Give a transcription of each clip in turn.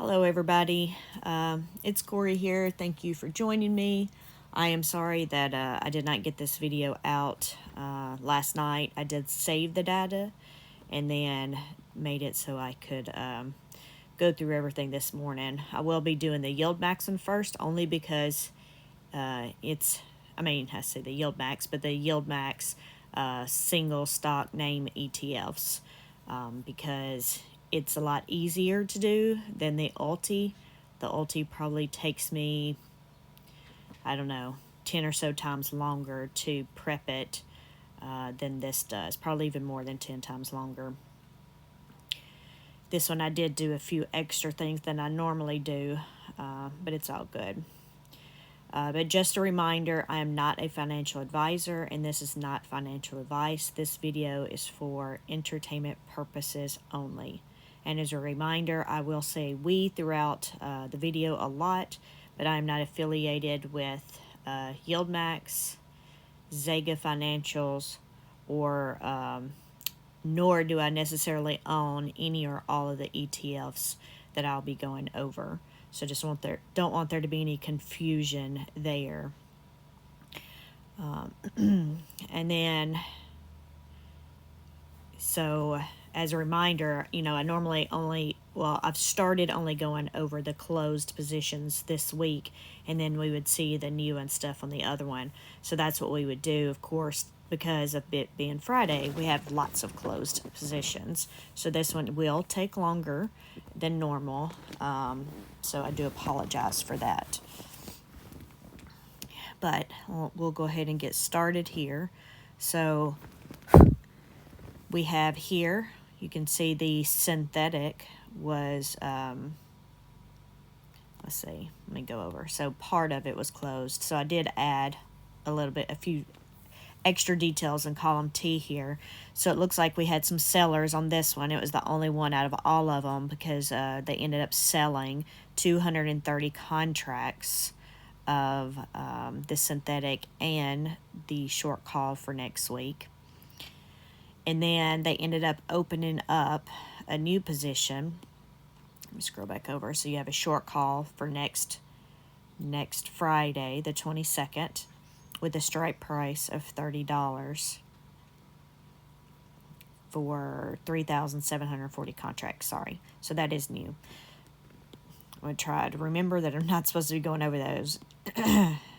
Hello, everybody. It's Corey here. Thank you for joining me. I am sorry that I did not get this video out last night. I did save the data and then made it so I could go through everything this morning. I will be doing the Yieldmax one first, only because I say the Yieldmax, but the Yieldmax single stock name ETFs, because it's a lot easier to do than the Ulti. The Ulti probably takes me, I don't know, 10 or so times longer to prep it than this does. Probably even more than 10 times longer. This one I did do a few extra things than I normally do, but it's all good. But just a reminder, I am not a financial advisor, and this is not financial advice. This video is for entertainment purposes only. And as a reminder, I will say we throughout the video a lot, but I am not affiliated with Yieldmax, Zega Financials, or nor do I necessarily own any or all of the ETFs that I'll be going over. So just don't want there to be any confusion there. And then, so as a reminder, I normally I've started only going over the closed positions this week, and then we would see the new and stuff on the other one. So that's what we would do, of course, because of it being Friday, we have lots of closed positions. So this one will take longer than normal. So I do apologize for that. But we'll go ahead and get started here. So we have here, you can see the synthetic was, let's see, let me go over. So part of it was closed. So I did add a few extra details in column T here. So it looks like we had some sellers on this one. It was the only one out of all of them because they ended up selling 230 contracts of the synthetic and the short call for next week. And then they ended up opening up a new position. Let me scroll back over. So you have a short call for next Friday, the 22nd, with a strike price of $30 for 3,740 contracts. Sorry. So that is new. I'm going to try to remember that I'm not supposed to be going over those.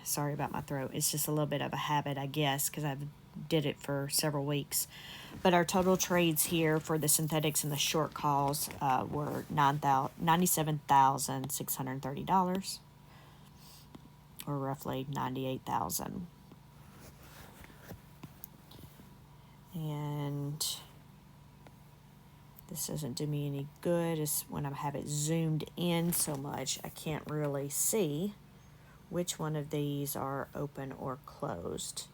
Sorry about my throat. It's just a little bit of a habit, I guess, because I've did it for several weeks. But our total trades here for the synthetics and the short calls were $97,630, or roughly $98,000. And this doesn't do me any good. It's when I have it zoomed in so much I can't really see which one of these are open or closed.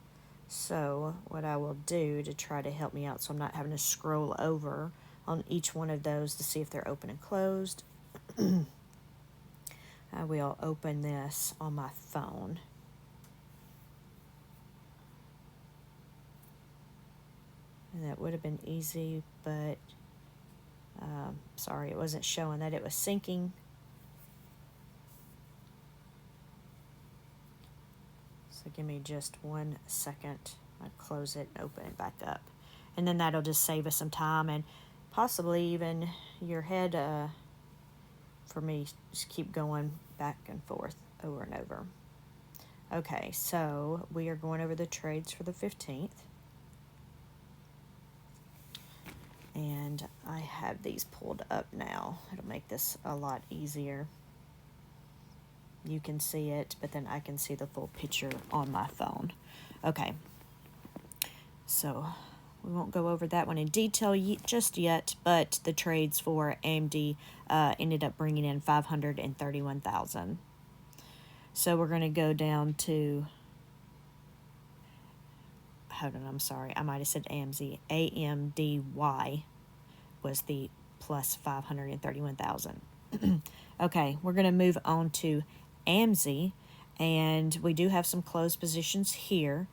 So what I will do to try to help me out so I'm not having to scroll over on each one of those to see if they're open and closed, I will open this on my phone. And that would have been easy, but sorry, it wasn't showing that it was syncing. So give me just 1 second. I'll close it and open it back up. And then that'll just save us some time and possibly even your head for me just keep going back and forth over and over. Okay, so we are going over the trades for the 15th. And I have these pulled up now. It'll make this a lot easier. You can see it, but then I can see the full picture on my phone. Okay, so we won't go over that one in detail just yet, but the trades for AMD ended up bringing in $531,000. So we're going to go down to, hold on, I'm sorry, I might have said AMD. AMDY was the plus 531,000. Okay, we're going to move on to AMZ, and we do have some closed positions here.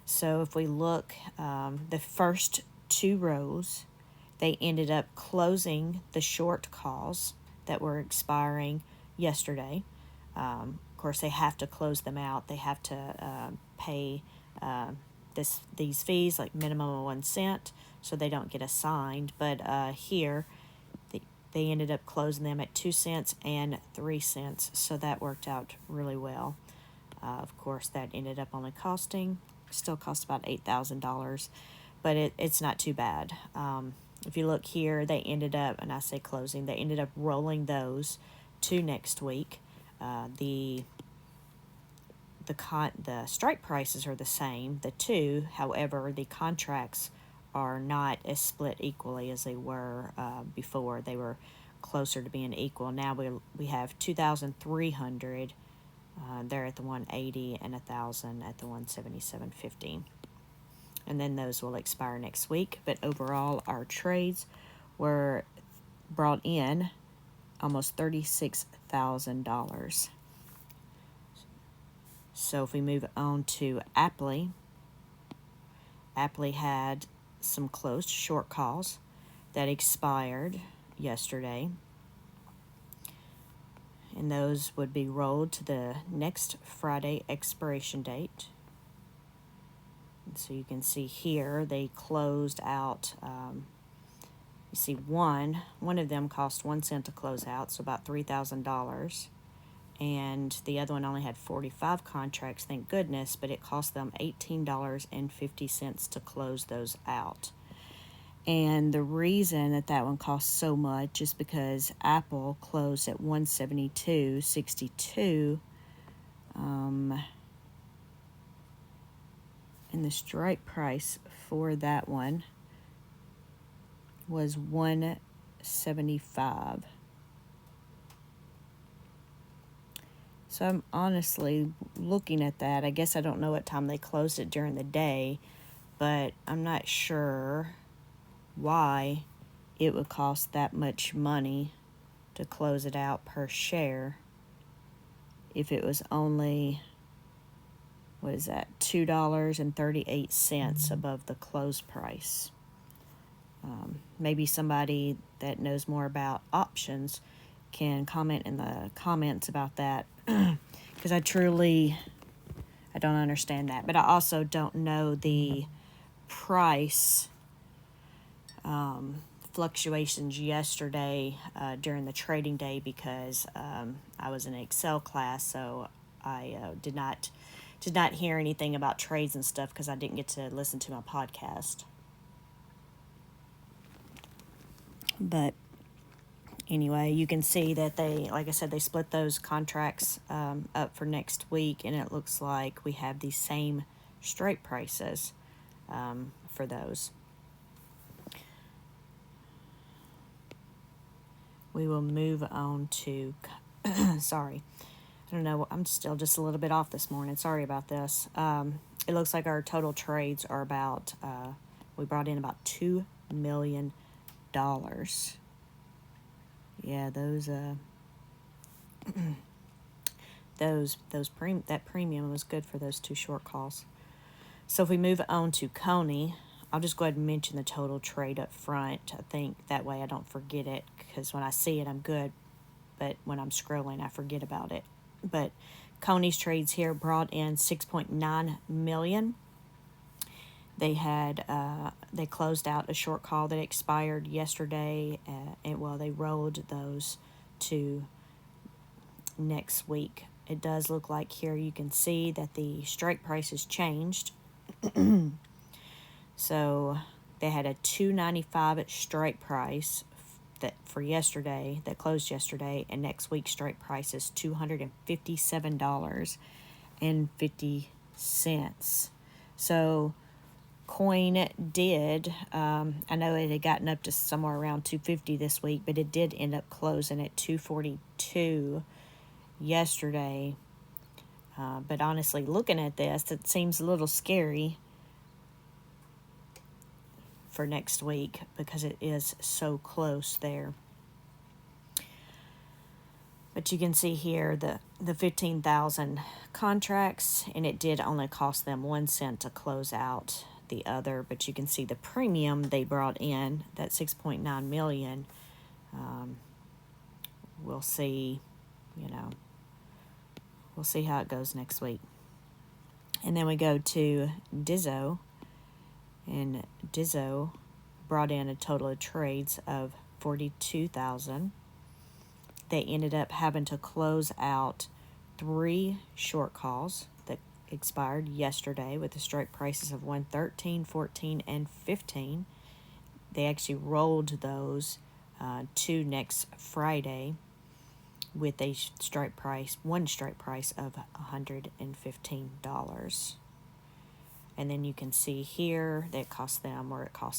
So if we look, the first two rows, they ended up closing the short calls. that were expiring yesterday. Of course, they have to close them out. They have to pay these fees, like minimum of 1 cent, so they don't get assigned. But here, they ended up closing them at 2 cents and 3 cents, so that worked out really well. Of course, that ended up only still cost about $8,000, but it's not too bad. If you look here, they ended up, and I say closing, they ended up rolling those to next week. The strike prices are the same, the two. However, the contracts are not as split equally as they were before. They were closer to being equal. Now we have 2,300. They're at the 180 and 1,000 at the 177.50. And then those will expire next week. But overall, our trades were brought in almost $36,000. So if we move on to Aptly had some closed short calls that expired yesterday, and those would be rolled to the next Friday expiration date. And so you can see here they closed out. You see one of them cost 1 cent to close out, so about $3,000. And the other one only had 45 contracts, thank goodness, but it cost them $18.50 to close those out. And the reason that one cost so much is because Apple closed at 172.62, and the strike price for that one was $175. So I'm honestly looking at that. I guess I don't know what time they closed it during the day, but I'm not sure why it would cost that much money to close it out per share if it was only, what is that, $2.38 above the close price. Maybe somebody that knows more about options can comment in the comments about that, because I don't understand that. But I also don't know the price fluctuations yesterday during the trading day, because I was in an Excel class, so I did not hear anything about trades and stuff because I didn't get to listen to my podcast. But anyway, you can see that they, like I said, they split those contracts up for next week, and it looks like we have the same strike prices for those. We will move on to, sorry, I don't know, I'm still just a little bit off this morning. Sorry about this. It looks like our total trades are about, we brought in about $2 million. Yeah, that premium was good for those two short calls. So if we move on to Coney, I'll just go ahead and mention the total trade up front. I think that way I don't forget it, because when I see it, I'm good, but when I'm scrolling, I forget about it. But Coney's trades here brought in $6.9 million. They had they closed out a short call that expired yesterday, and they rolled those to next week. It does look like here you can see that the strike price has changed. So they had a $2.95 strike price that closed yesterday, and next week's strike price is $257.50. So coin did, I know it had gotten up to somewhere around $250 this week, but it did end up closing at $242 yesterday. But honestly, looking at this, it seems a little scary for next week because it is so close there. But you can see here the 15,000 contracts, and it did only cost them 1 cent to close out the other. But you can see the premium they brought in, that $6.9 million, we'll see, we'll see how it goes next week. And then we go to Dizzo, and Dizzo brought in a total of trades of 42,000. They ended up having to close out 3 short calls that expired yesterday with the strike prices of 113, 14, and 15. They actually rolled those to next Friday with a one strike price of $115. And then you can see here that it cost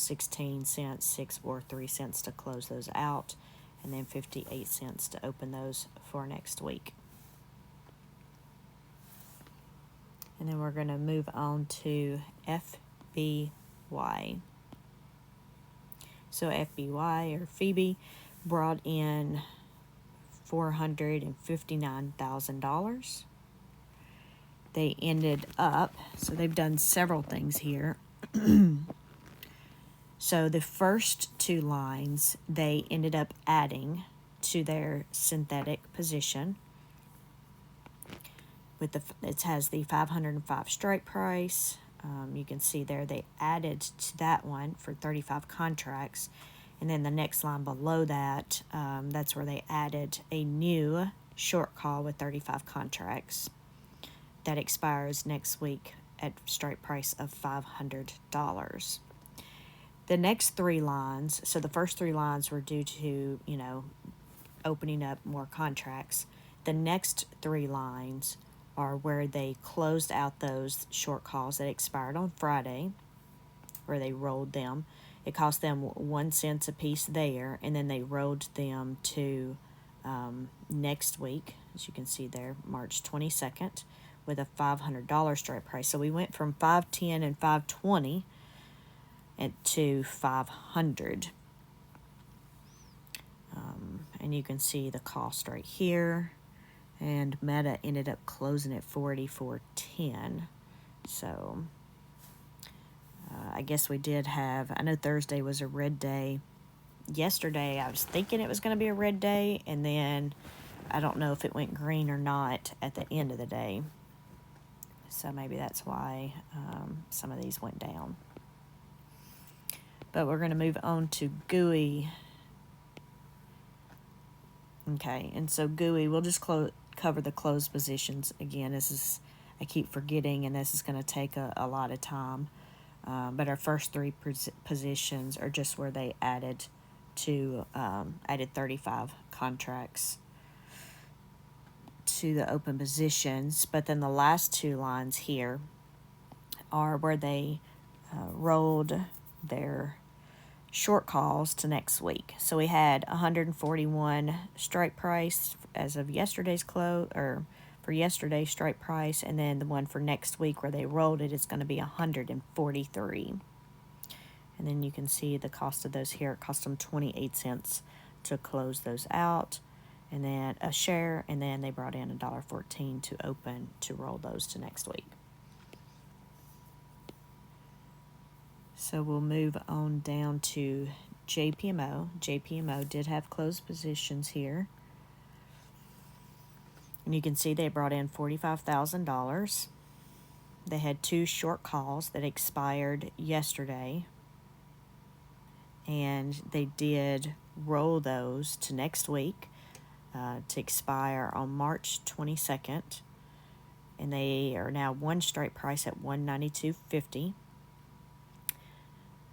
16 cents, 6 or 3 cents to close those out, and then 58 cents to open those for next week. And then we're going to move on to FBY. So FBY, or Phoebe, brought in $459,000. They ended up, so they've done several things here. So the first 2 lines, they ended up adding to their synthetic position. It has the 505 strike price. You can see there they added to that one for 35 contracts. And then the next line below that, that's where they added a new short call with 35 contracts that expires next week at strike price of $500. The next 3 lines, so the first 3 lines were due to, opening up more contracts. The next 3 lines are where they closed out those short calls that expired on Friday, where they rolled them. It cost them 1 cent a piece there, and then they rolled them to next week, as you can see there, March 22nd, with a $500 strike price. So we went from $510 and $520 to $500. And you can see the cost right here. And Meta ended up closing at $44.10. So I guess we did have, I know Thursday was a red day. Yesterday I was thinking it was going to be a red day, and then I don't know if it went green or not at the end of the day. So maybe that's why some of these went down. But we're going to move on to GUI. Okay, and so GUI, we'll just cover the closed positions again. I keep forgetting, and this is going to take a lot of time. But our first 3 positions are just where they added 35 contracts to the open positions. But then the last 2 lines here are where they rolled their short calls to next week. So we had 141 strike price as of yesterday's close, or for yesterday's strike price, and then the one for next week where they rolled it is going to be 143. And then you can see the cost of those here. It cost them 28 cents to close those out, and then a share, and then they brought in $1.14 to open to roll those to next week. So we'll move on down to JPMO. JPMO did have closed positions here. And you can see they brought in $45,000. They had 2 short calls that expired yesterday. And they did roll those to next week to expire on March 22nd. And they are now 1 strike price at $192.50.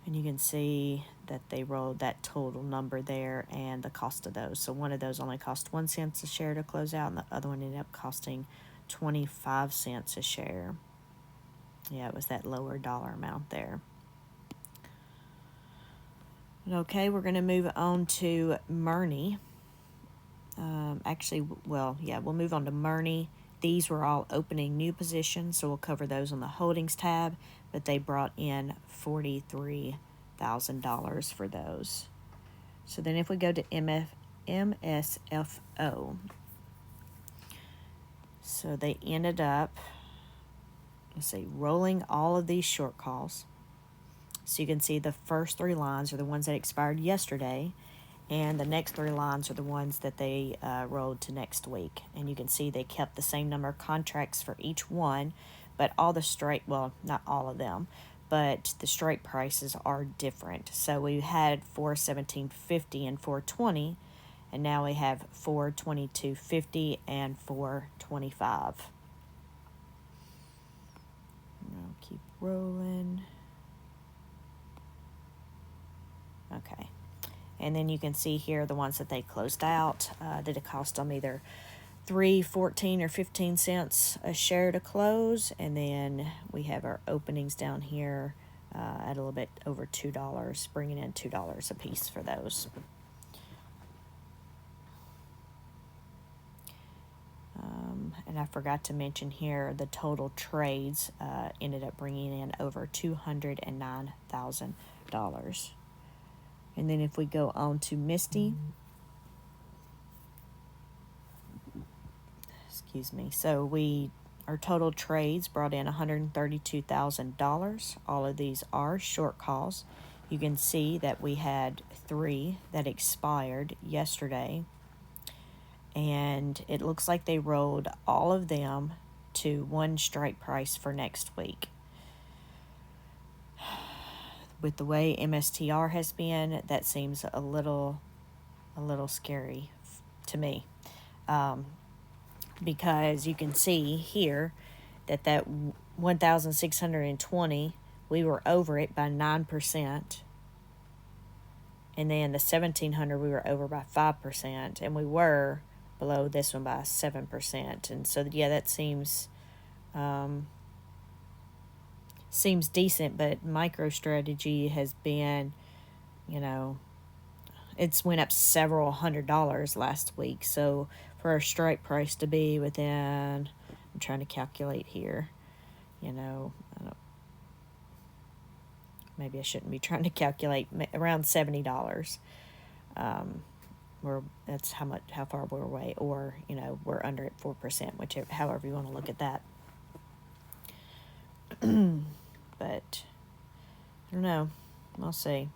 And you can see that they rolled that total number there and the cost of those. So one of those only cost 1 cent a share to close out, and the other one ended up costing 25 cents a share. Yeah, it was that lower dollar amount there. Okay, we're going to move on to Murney. We'll move on to Murney. These were all opening new positions, so we'll cover those on the holdings tab, but they brought in $43,000 for those. So then if we go to MSFO, so they ended up, rolling all of these short calls. So you can see the first 3 lines are the ones that expired yesterday, And the next three lines are the ones that they rolled to next week. And you can see they kept the same number of contracts for each one, but all the straight, well, not all of them, but the straight prices are different. So we had 417.50 and 420, and now we have 422.50 and 425. I'll keep rolling. Okay. And then you can see here the ones that they closed out, that it cost them either 3.14 or 15 cents a share to close. And then we have our openings down here at a little bit over $2, bringing in $2 a piece for those. And I forgot to mention here the total trades ended up bringing in over $209,000. And then if we go on to Misty, excuse me, so our total trades brought in $132,000. All of these are short calls. You can see that we had 3 that expired yesterday, and it looks like they rolled all of them to one strike price for next week. With the way MSTR has been, that seems a little scary to me, because you can see here that 1,620, we were over it by 9%, and then the 1,700 we were over by 5%, and we were below this one by 7%. And so yeah, that seems decent, but MicroStrategy has been, it's went up several $100s last week. So for our strike price to be within, I'm trying to calculate here, maybe I shouldn't be trying to calculate, around $70. That's how far we're away, or we're under at 4%, whichever, however you want to look at that. But I don't know, we'll see.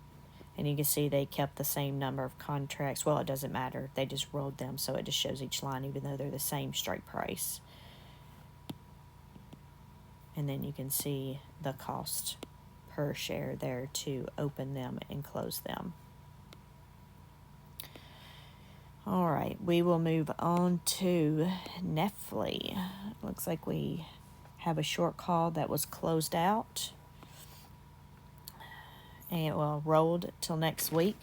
And you can see they kept the same number of contracts. Well, it doesn't matter, they just rolled them, so it just shows each line even though they're the same strike price. And then you can see the cost per share there to open them and close them. All right, we will move on to Netflix. Looks like we have a short call that was closed out and rolled till next week.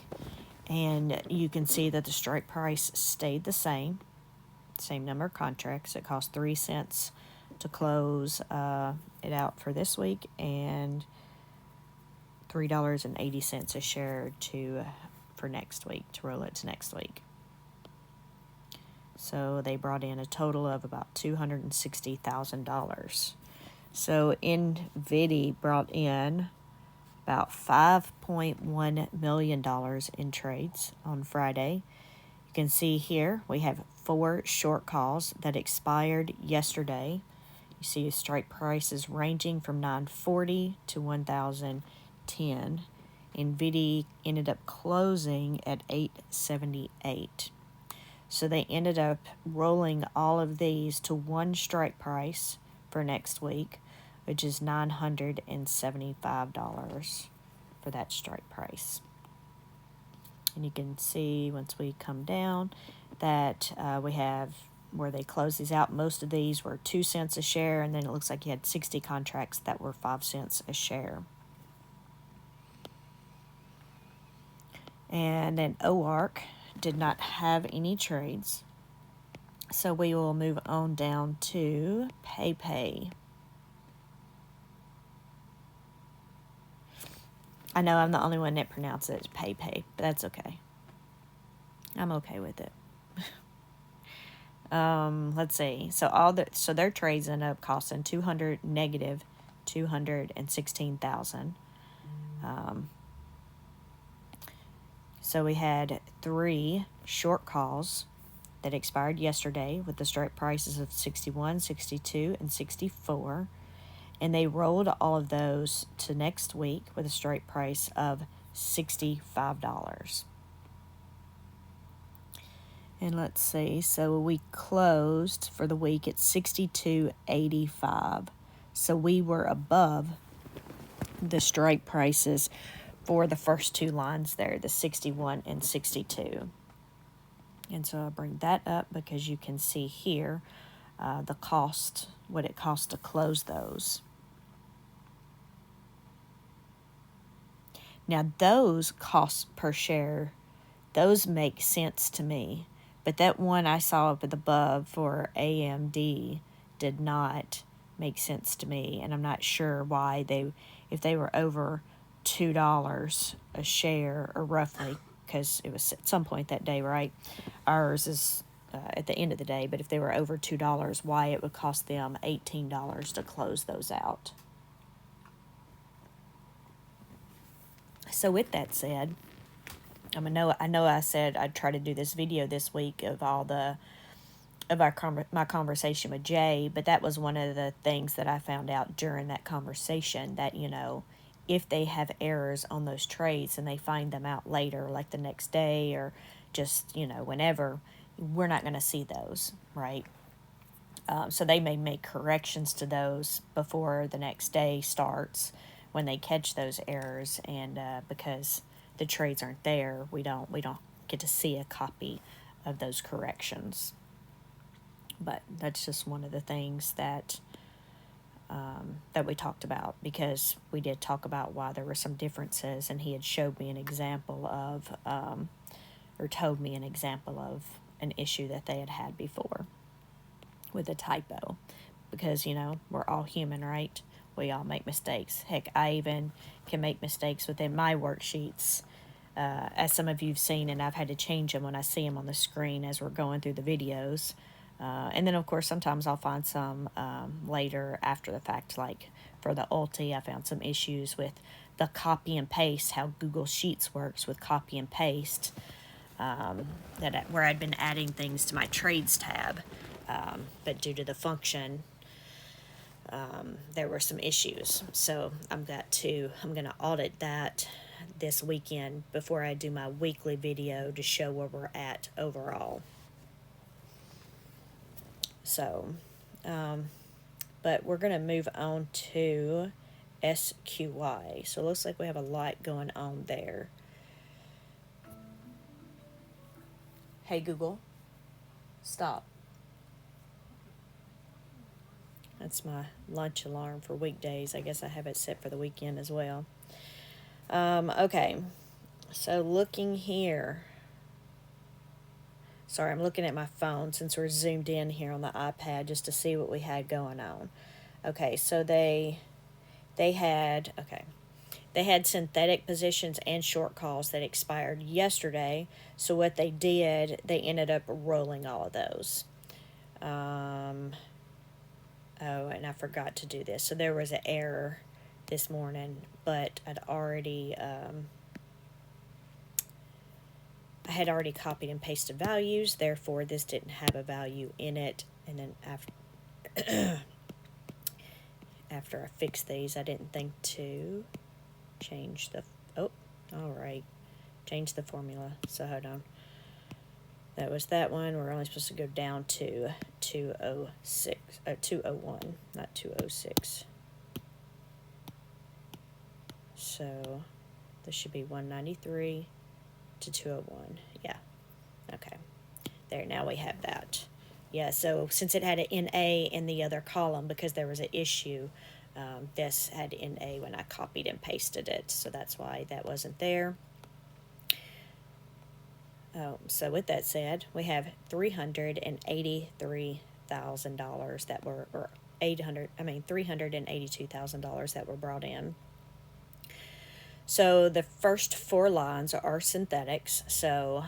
And you can see that the strike price stayed the same number of contracts. It cost 3 cents to close it out for this week, and $3.80 a share for next week, to roll it to next week. So they brought in a total of about $260,000. So Nvidia brought in about $5.1 million in trades on Friday. You can see here we have 4 short calls that expired yesterday. You see strike prices ranging from $9.40 to $1,010. Nvidia ended up closing at $8.78. So they ended up rolling all of these to one strike price for next week, which is $975 for that strike price. And you can see once we come down that we have where they close these out. Most of these were 2 cents a share, and then it looks like you had 60 contracts that were 5 cents a share. And then OARC did not have any trades. So we will move on down to PayPay. I know I'm the only one that pronounces it PayPay, but that's okay. I'm okay with it. Let's see. So their trades end up costing negative 216,000. So we had 3 short calls that expired yesterday with the strike prices of 61, 62, and 64. And they rolled all of those to next week with a strike price of $65. And let's see, so we closed for the week at 62.85. So we were above the strike prices for the first two lines there, the 61 and 62. And so I'll bring that up because you can see here the cost, what it costs to close those. Now those costs per share, those make sense to me. But that one I saw up above for AMD did not make sense to me. And I'm not sure why if they were over $2 a share, or roughly, because it was at some point that day, right? Ours is at the end of the day, but if they were over $2, why it would cost them $18 to close those out. So with that said, I know I said I'd try to do this video this week of all my conversation with Jay, but that was one of the things that I found out during that conversation, that, if they have errors on those trades and they find them out later, like the next day or just, whenever, we're not going to see those, right? So they may make corrections to those before the next day starts when they catch those errors, and because the trades aren't there, we don't get to see a copy of those corrections. But that's just one of the things that we talked about, because we did talk about why there were some differences, and he had showed me an example of, or told me an example of an issue that they had had before with a typo, because, we're all human, right? We all make mistakes. Heck, I even can make mistakes within my worksheets, as some of you've seen, and I've had to change them when I see them on the screen as we're going through the videos. And then, of course, sometimes I'll find some later after the fact, like for the Ulti, I found some issues with the copy and paste, how Google Sheets works with copy and paste, where I'd been adding things to my trades tab, but due to the function, there were some issues. So I'm going to audit that this weekend before I do my weekly video to show where we're at overall. So, but we're going to move on to SQY. So it looks like we have a lot going on there. Hey Google, stop. That's my lunch alarm for weekdays. I guess I have it set for the weekend as well. Okay, so looking here. Sorry, I'm looking at my phone since we're zoomed in here on the iPad just to see what we had going on. Okay, so they had synthetic positions and short calls that expired yesterday. So what they did, they ended up rolling all of those. Oh, and I forgot to do this. So there was an error this morning, but I had already copied and pasted values, therefore this didn't have a value in it. And then after I fixed these, I didn't think to change change the formula. So hold on. That was that one. We're only supposed to go down to 201, not 206. So this should be 193 to 201. Yeah. Okay. There, now we have that. Yeah, so since it had an NA in the other column because there was an issue, this had NA when I copied and pasted it. So that's why that wasn't there. So with that said, we have $382,000 that were, or $382,000 that were brought in. So the first four lines are synthetics. So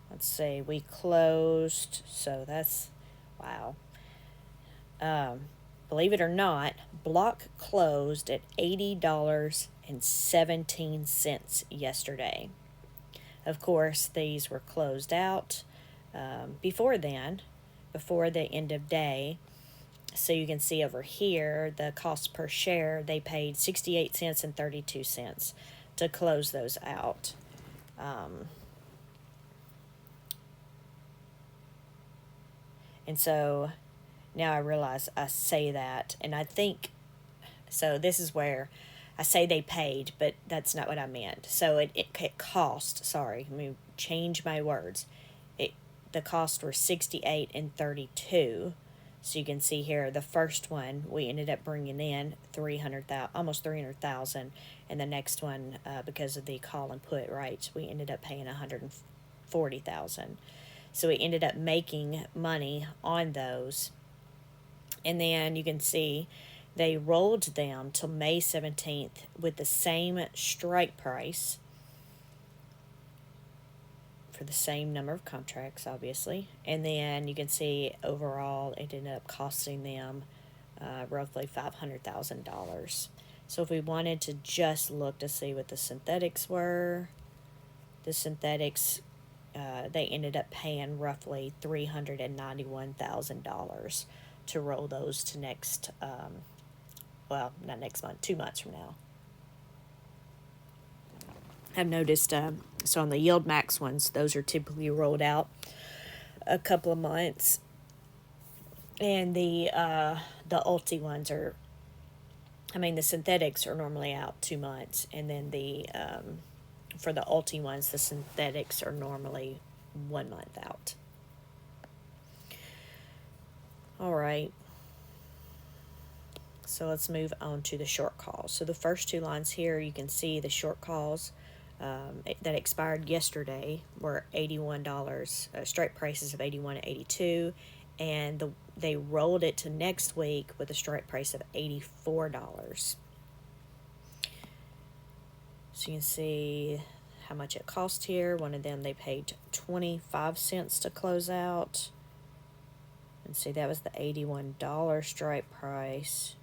let's see, we closed, so that's, wow. Believe it or not, block closed at $80.17 yesterday. Of course, these were closed out before then, before the end of day. So you can see over here, the cost per share, they paid 68 cents and 32 cents to close those out. And so now I realize I say that, and I think, so this is where I say they paid, but that's not what I meant. So it cost, sorry, let me change my words. It The cost were 68 and 32. So you can see here, the first one we ended up bringing in 300,000, almost 300,000, and the next one, because of the call and put rights, we ended up paying 140,000. So we ended up making money on those, and then you can see they rolled them till May 17th with the same strike price for the same number of contracts, obviously. And then you can see overall it ended up costing them roughly $500,000. So if we wanted to just look to see what the synthetics were, the synthetics, they ended up paying roughly $391,000 to roll those to next, well, not next month, 2 months from now. I've noticed, so on the Yieldmax ones, those are typically rolled out a couple of months, and the Ulti ones are, the synthetics are normally out 2 months, and then for the Ulti ones, the synthetics are normally 1 month out. All right. So let's move on to the short calls. So the first two lines here, you can see the short calls that expired yesterday were $81, strike prices of $81 and $82, and they rolled it to next week with a strike price of $84. So you can see how much it cost here. One of them, they paid 25 cents to close out. And see, that was the $81 strike price.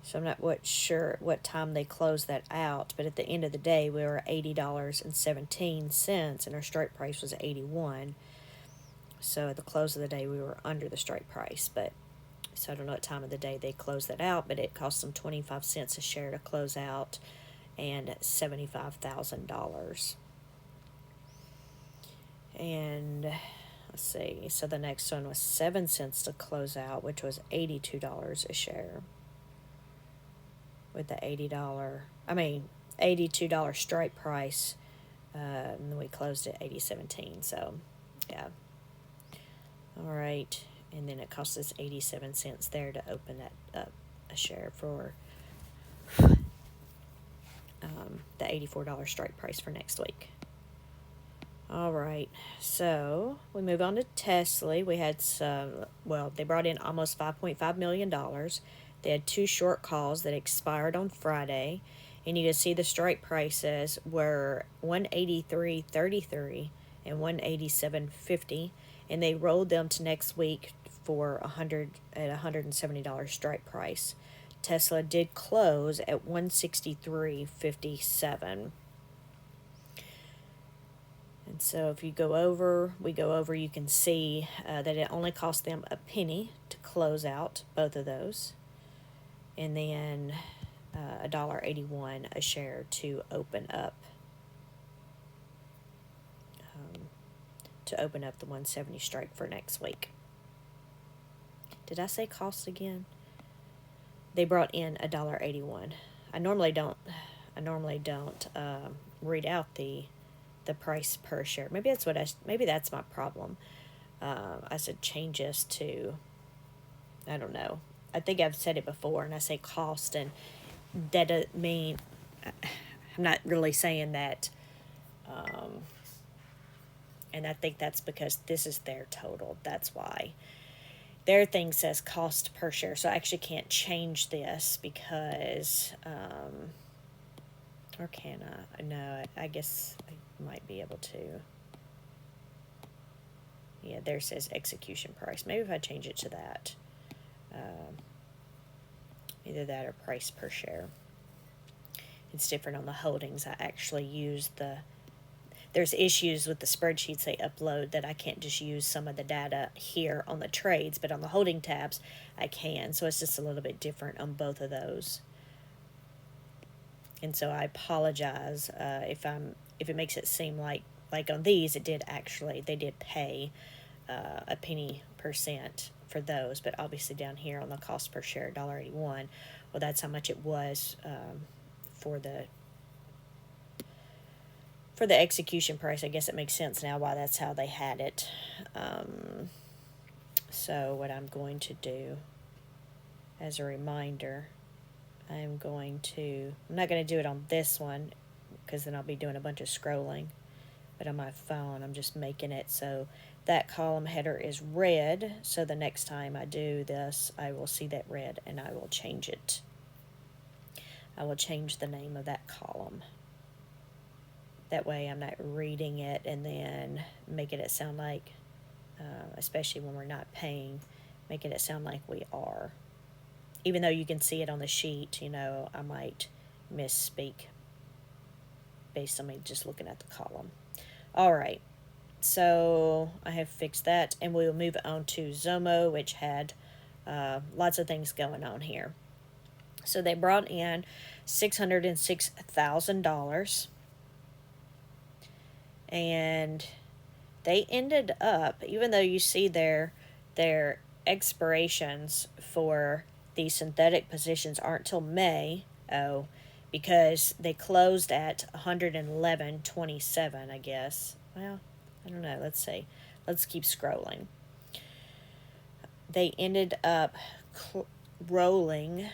So I'm not sure what time they closed that out, but at the end of the day, we were $80.17, and our strike price was $81. So at the close of the day, we were under the strike price. So I don't know what time of the day they closed that out, but it cost them 25 cents a share to close out, and $75,000. And let's see, so the next one was 7 cents to close out, which was $82 a share. With the $82 strike price, and we closed at $80.17. So, yeah. All right, and then it cost us 87 cents there to open that up a share for the $84 strike price for next week. All right, so we move on to Tesla. We had they brought in almost $5.5 million. They had 2 short calls that expired on Friday, and you can see the strike prices were $183.33 and $187.50, and they rolled them to next week for $170 strike price. Tesla did close at $163.57. And so if we go over, you can see that it only cost them a penny to close out both of those, and then $1.81 a share to open up the 170 strike for next week. Did I say cost again? They brought in $1.81. I normally don't read out the price per share. Maybe that's my problem. I said changes to, I don't know. I think I've said it before, and I say cost, and that doesn't mean, I'm not really saying that, and I think that's because this is their total. That's why. Their thing says cost per share, so I actually can't change this because, or can I? No, I guess I might be able to. Yeah, there says execution price. Maybe if I change it to that. Either that or price per share. It's different on the holdings. I actually use there's issues with the spreadsheets they upload that I can't just use some of the data here on the trades, but on the holding tabs I can. So it's just a little bit different on both of those. And so I apologize if it makes it seem like on these they did pay a penny percent for those, but obviously down here on the cost per share, $1.81, well, that's how much it was for the execution price. I guess it makes sense now why that's how they had it. So what I'm going to do as a reminder, I'm not going to do it on this one because then I'll be doing a bunch of scrolling, but on my phone I'm just making it so that column header is red, so the next time I do this I will see that red and I will change it. I will change the name of that column. That way I'm not reading it and then making it sound like, especially when we're not paying, making it sound like we are. Even though you can see it on the sheet, I might misspeak based on me just looking at the column. All right, so I have fixed that, and we will move on to Zomo, which had lots of things going on here. So they brought in $606,000, and they ended up, even though you see their expirations for the synthetic positions aren't till May, because they closed at 111.27, I guess. Well, I don't know. Let's see. Let's keep scrolling. They ended up rolling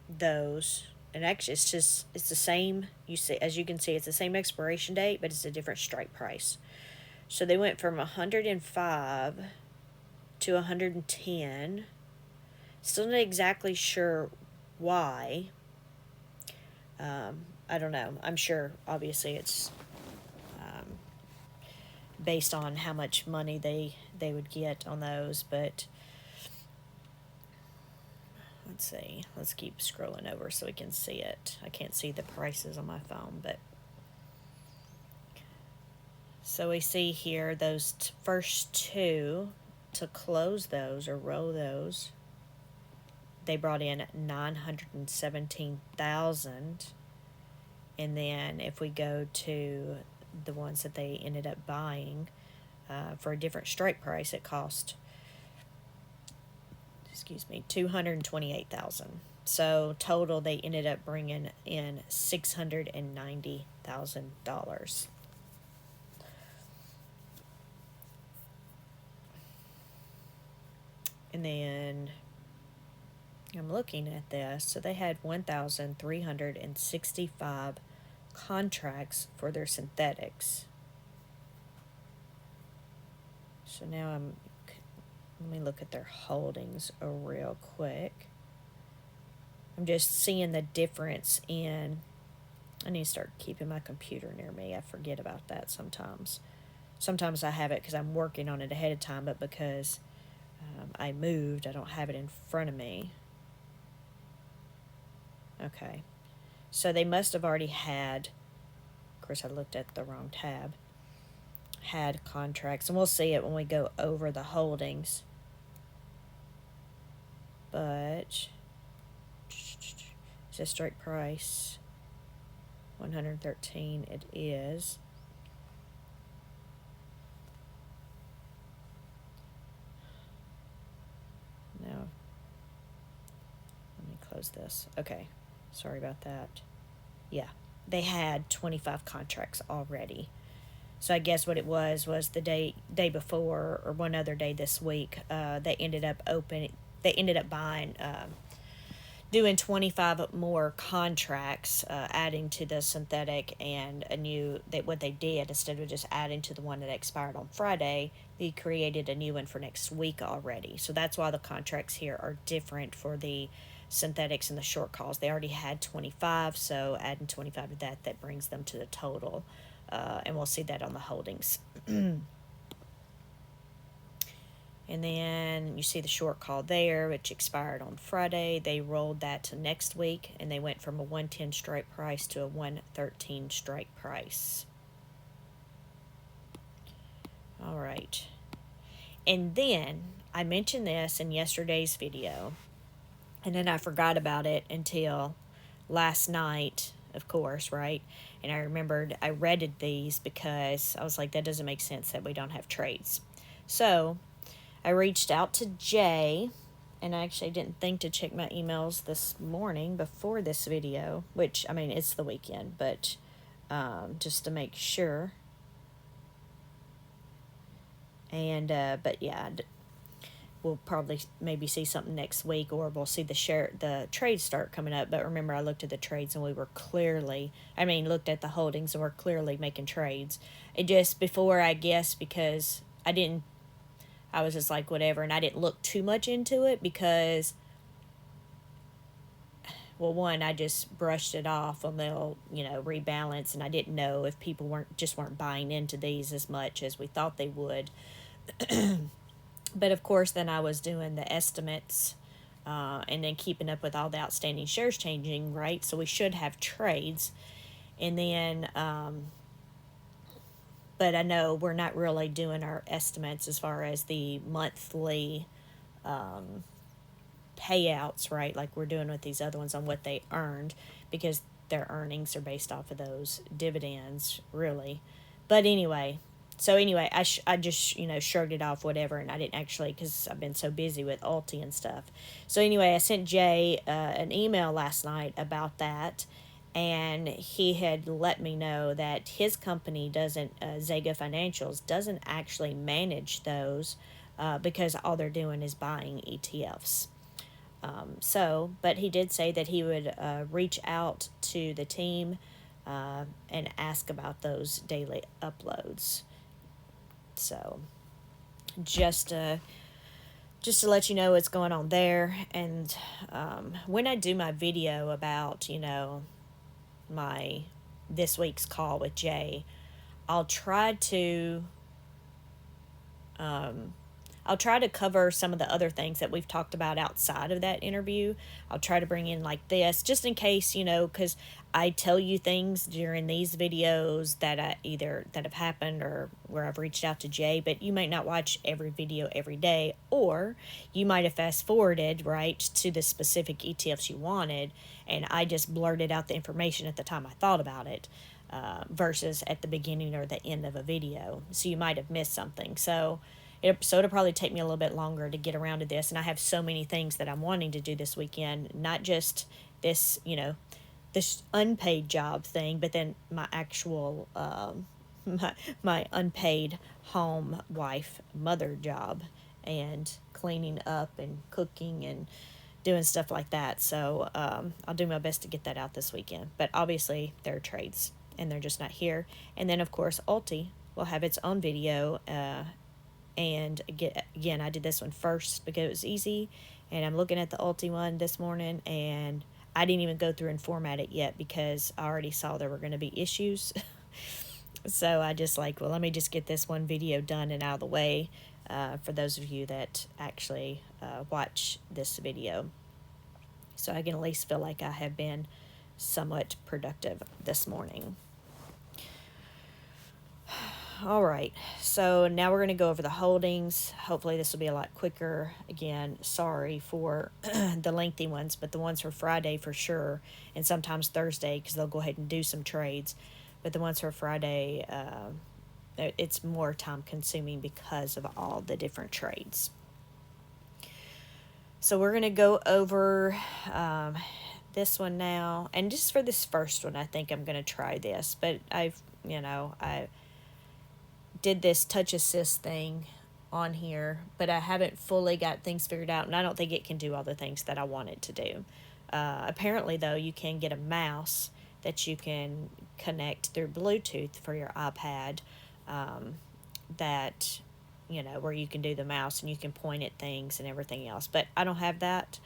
those, and actually it's the same. As you can see, it's the same expiration date, but it's a different strike price. So they went from 105 to 110. Still not exactly sure why. I don't know. I'm sure, obviously, it's based on how much money they would get on those, but let's see. Let's keep scrolling over so we can see it. I can't see the prices on my phone, but so we see here those first two, to close those or roll those, they brought in 917,000. And then if we go to the ones that they ended up buying for a different strike price, it cost, 228,000. So total, they ended up bringing in $690,000. And then I'm looking at this. So they had 1,365 contracts for their synthetics. So now let me look at their holdings real quick. I'm just seeing the difference in, I need to start keeping my computer near me. I forget about that sometimes. Sometimes I have it because I'm working on it ahead of time, but because I moved, I don't have it in front of me. Okay. So they must have already had, of course I looked at the wrong tab, had contracts, and we'll see it when we go over the holdings. But it's a strike price 113. It is. Now, let me close this. Okay, sorry about that. Yeah, they had 25 contracts already. So I guess what it was the day before, or one other day this week, they ended up buying, doing 25 more contracts, adding to the synthetic, and what they did, instead of just adding to the one that expired on Friday, they created a new one for next week already. So that's why the contracts here are different for the synthetics and the short calls. They already had 25, so adding 25 to that brings them to the total. And we'll see that on the holdings. And then you see the short call there, which expired on Friday. They rolled that to next week, and they went from a 110 strike price to a 113 strike price. All right. And then I mentioned this in yesterday's video, and then I forgot about it until last night of course, right? And I remembered I redded these because I was like, that doesn't make sense that we don't have trades. So I reached out to Jay, and I actually didn't think to check my emails this morning before this video, which, I mean, it's the weekend, but just to make sure. And, but yeah, we'll probably maybe see something next week, or we'll see the trades start coming up. But remember, I looked at the trades and we were clearly, looked at the holdings and we're clearly making trades. It just, before, I guess, because I was just like, whatever, and I didn't look too much into it because, well, one, I just brushed it off and they'll, rebalance, and I didn't know if people weren't buying into these as much as we thought they would. But of course, then I was doing the estimates, and then keeping up with all the outstanding shares changing, right? So we should have trades. And then, but I know we're not really doing our estimates as far as the monthly payouts, right? Like we're doing with these other ones on what they earned, because their earnings are based off of those dividends, really. But anyway, I just, shrugged it off, whatever, and I didn't actually, because I've been so busy with Ulti and stuff. So anyway, I sent Jay an email last night about that, and he had let me know that his company doesn't, Zega Financials, doesn't actually manage those, because all they're doing is buying ETFs. But he did say that he would reach out to the team and ask about those daily uploads. So just to let you know what's going on there. And when I do my video about, my this week's call with Jay, I'll try to cover some of the other things that we've talked about outside of that interview. I'll try to bring in like this, just in case, because I tell you things during these videos that have happened, or where I've reached out to Jay, but you might not watch every video every day, or you might have fast forwarded right to the specific ETFs you wanted, and I just blurted out the information at the time I thought about it, versus at the beginning or the end of a video. So you might have missed something. So it'll probably take me a little bit longer to get around to this, and I have so many things that I'm wanting to do this weekend, not just this, this unpaid job thing, but then my actual, my unpaid home wife mother job, and cleaning up and cooking and doing stuff like that. So I'll do my best to get that out this weekend. But obviously there are trades, and they're just not here. And then, of course, Ulti will have its own video, and again, I did this one first because it was easy, and I'm looking at the Ulti one this morning, and I didn't even go through and format it yet because I already saw there were going to be issues. So I just well, let me just get this one video done and out of the way, for those of you that actually watch this video, so I can at least feel like I have been somewhat productive this morning. All right, so now we're going to go over the holdings. Hopefully this will be a lot quicker. Again, sorry for the lengthy ones, but the ones for Friday for sure, and sometimes Thursday, because they'll go ahead and do some trades. But the ones for Friday, it's more time consuming because of all the different trades. So we're going to go over this one now. And just for this first one, I think I'm going to try this. But I did this touch assist thing on here, but I haven't fully got things figured out, and I don't think it can do all the things that I want it to do. Apparently, though, you can get a mouse that you can connect through Bluetooth for your iPad, that, where you can do the mouse and you can point at things and everything else. But I don't have that.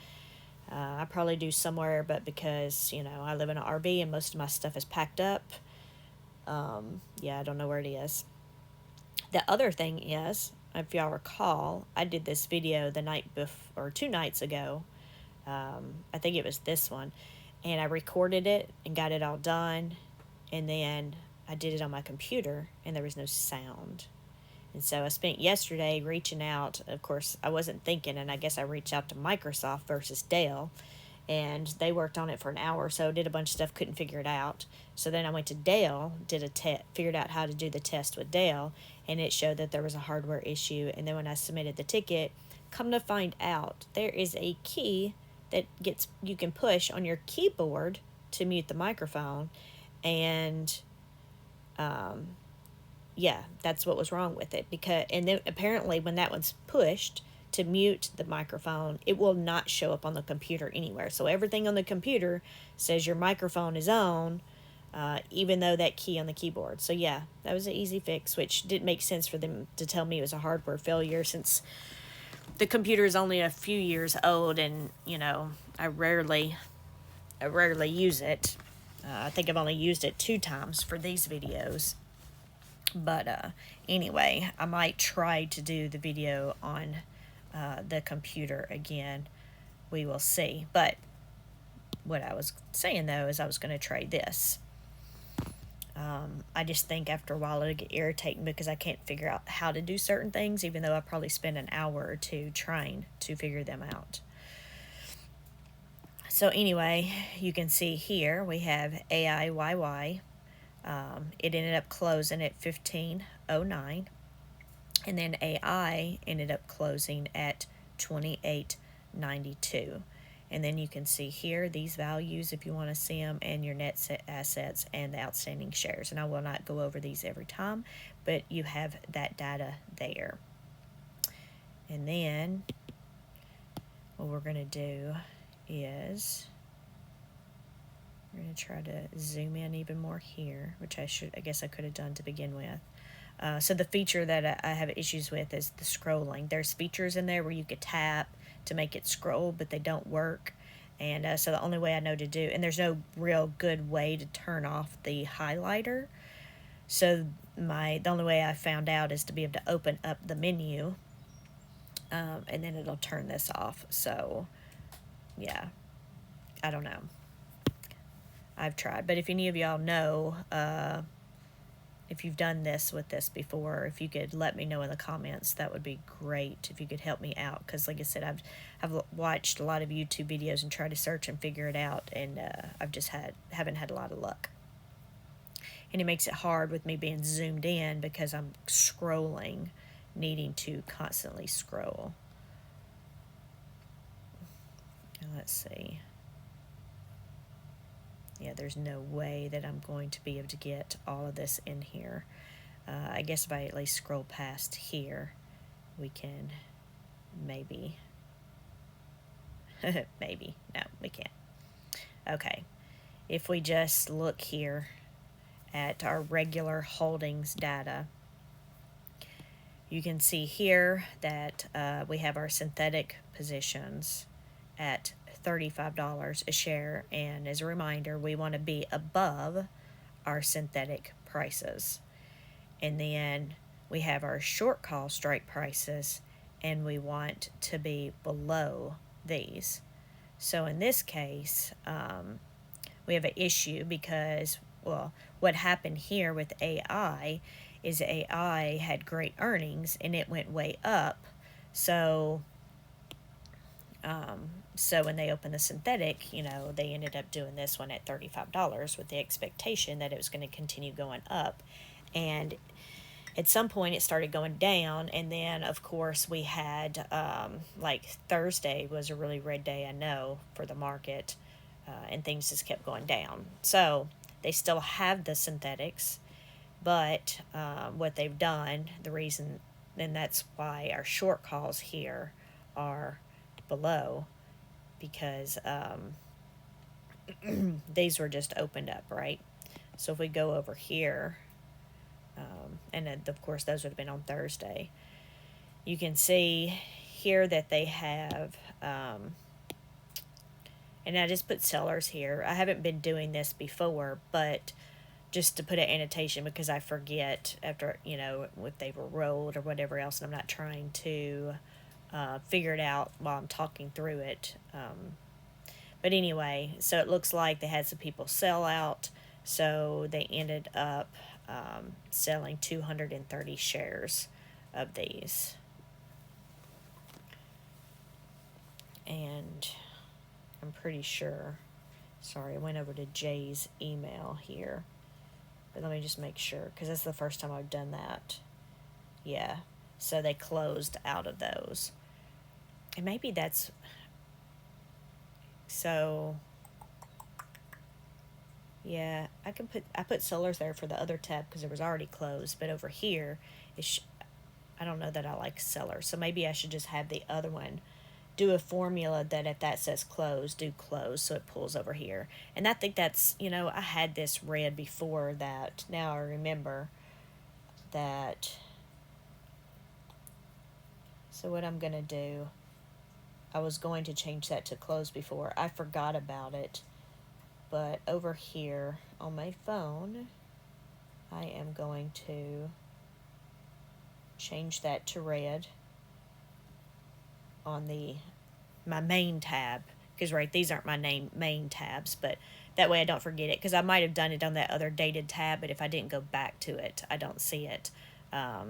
I probably do somewhere, but because, I live in an RV and most of my stuff is packed up, I don't know where it is. The other thing is, if y'all recall, I did this video the night before, or 2 nights ago. I think it was this one. And I recorded it and got it all done. And then I did it on my computer, and there was no sound. And so I spent yesterday reaching out. Of course, I wasn't thinking, and I guess I reached out to Microsoft versus Dell. and they worked on it for an hour or so, did a bunch of stuff, couldn't figure it out. So then I went to Dell, did a test, figured out how to do the test with Dell, and it showed that there was a hardware issue. And then when I submitted the ticket, come to find out, there is a key that you can push on your keyboard to mute the microphone, and yeah, that's what was wrong with it. And then apparently when that one's pushed to mute the microphone, it will not show up on the computer anywhere. So everything on the computer says your microphone is on, even though that key on the keyboard. So yeah, that was an easy fix, which didn't make sense for them to tell me it was a hardware failure, since the computer is only a few years old, and I rarely use it. I think I've only used it 2 times for these videos. But anyway, I might try to do the video on the computer again. We will see. But what I was saying, though, is I was going to try this. I just think after a while it'll get irritating because I can't figure out how to do certain things, even though I probably spend an hour or 2 trying to figure them out. So anyway, you can see here we have AIYY. It ended up closing at 15.09, and then AI ended up closing at 28.92. And then you can see here these values if you want to see them, and your net assets and the outstanding shares. And I will not go over these every time, but you have that data there. And then what we're going to do is we're going to try to zoom in even more here, which I guess I could have done to begin with. So the feature that I have issues with is the scrolling. There's features in there where you could tap to make it scroll, but they don't work. And so the only way I know to do, and there's no real good way to turn off the highlighter. So the only way I found out is to be able to open up the menu, and then it'll turn this off. So yeah, I don't know. I've tried, but if any of y'all know if you've done this with this before, if you could let me know in the comments, that would be great. If you could help me out, because like I said, I've watched a lot of YouTube videos and tried to search and figure it out, and I've just haven't had a lot of luck. And it makes it hard with me being zoomed in because I'm scrolling, needing to constantly scroll. Let's see. Yeah, there's no way that I'm going to be able to get all of this in here. I guess if I at least scroll past here, we can maybe. Maybe. No, we can't. Okay. If we just look here at our regular holdings data, you can see here that we have our synthetic positions at $35 a share, and as a reminder, we want to be above our synthetic prices. And then we have our short call strike prices, and we want to be below these. So in this case, we have an issue because, well, what happened here with AI is AI had great earnings and it went way up. So when they opened the synthetic, they ended up doing this one at $35 with the expectation that it was going to continue going up. And at some point it started going down, and then of course we had like Thursday was a really red day, I know, for the market, and things just kept going down. So they still have the synthetics, but what they've done, and that's why our short calls here are below, because these were just opened up, right? So if we go over here, and then of course those would have been on Thursday, you can see here that they have, and I just put sellers here. I haven't been doing this before, but just to put an annotation because I forget after, if they were rolled or whatever else, and I'm not trying to figure it out while I'm talking through it. But anyway, so it looks like they had some people sell out, so they ended up selling 230 shares of these. And I'm pretty sure. Sorry, I went over to Jay's email here. But let me just make sure, because that's the first time I've done that. Yeah. So they closed out of those. And maybe that's... So... Yeah, I put sellers there for the other tab because it was already closed. But over here, I don't know that I like sellers. So maybe I should just have the other one do a formula that if that says close, do close, so it pulls over here. And I think that's, I had this read before that. Now I remember that. So what I'm going to do, I was going to change that to close before. I forgot about it. But over here on my phone, I am going to change that to red on my main tab, because these aren't my main tabs, but that way I don't forget it, because I might have done it on that other dated tab, but if I didn't go back to it, I don't see it.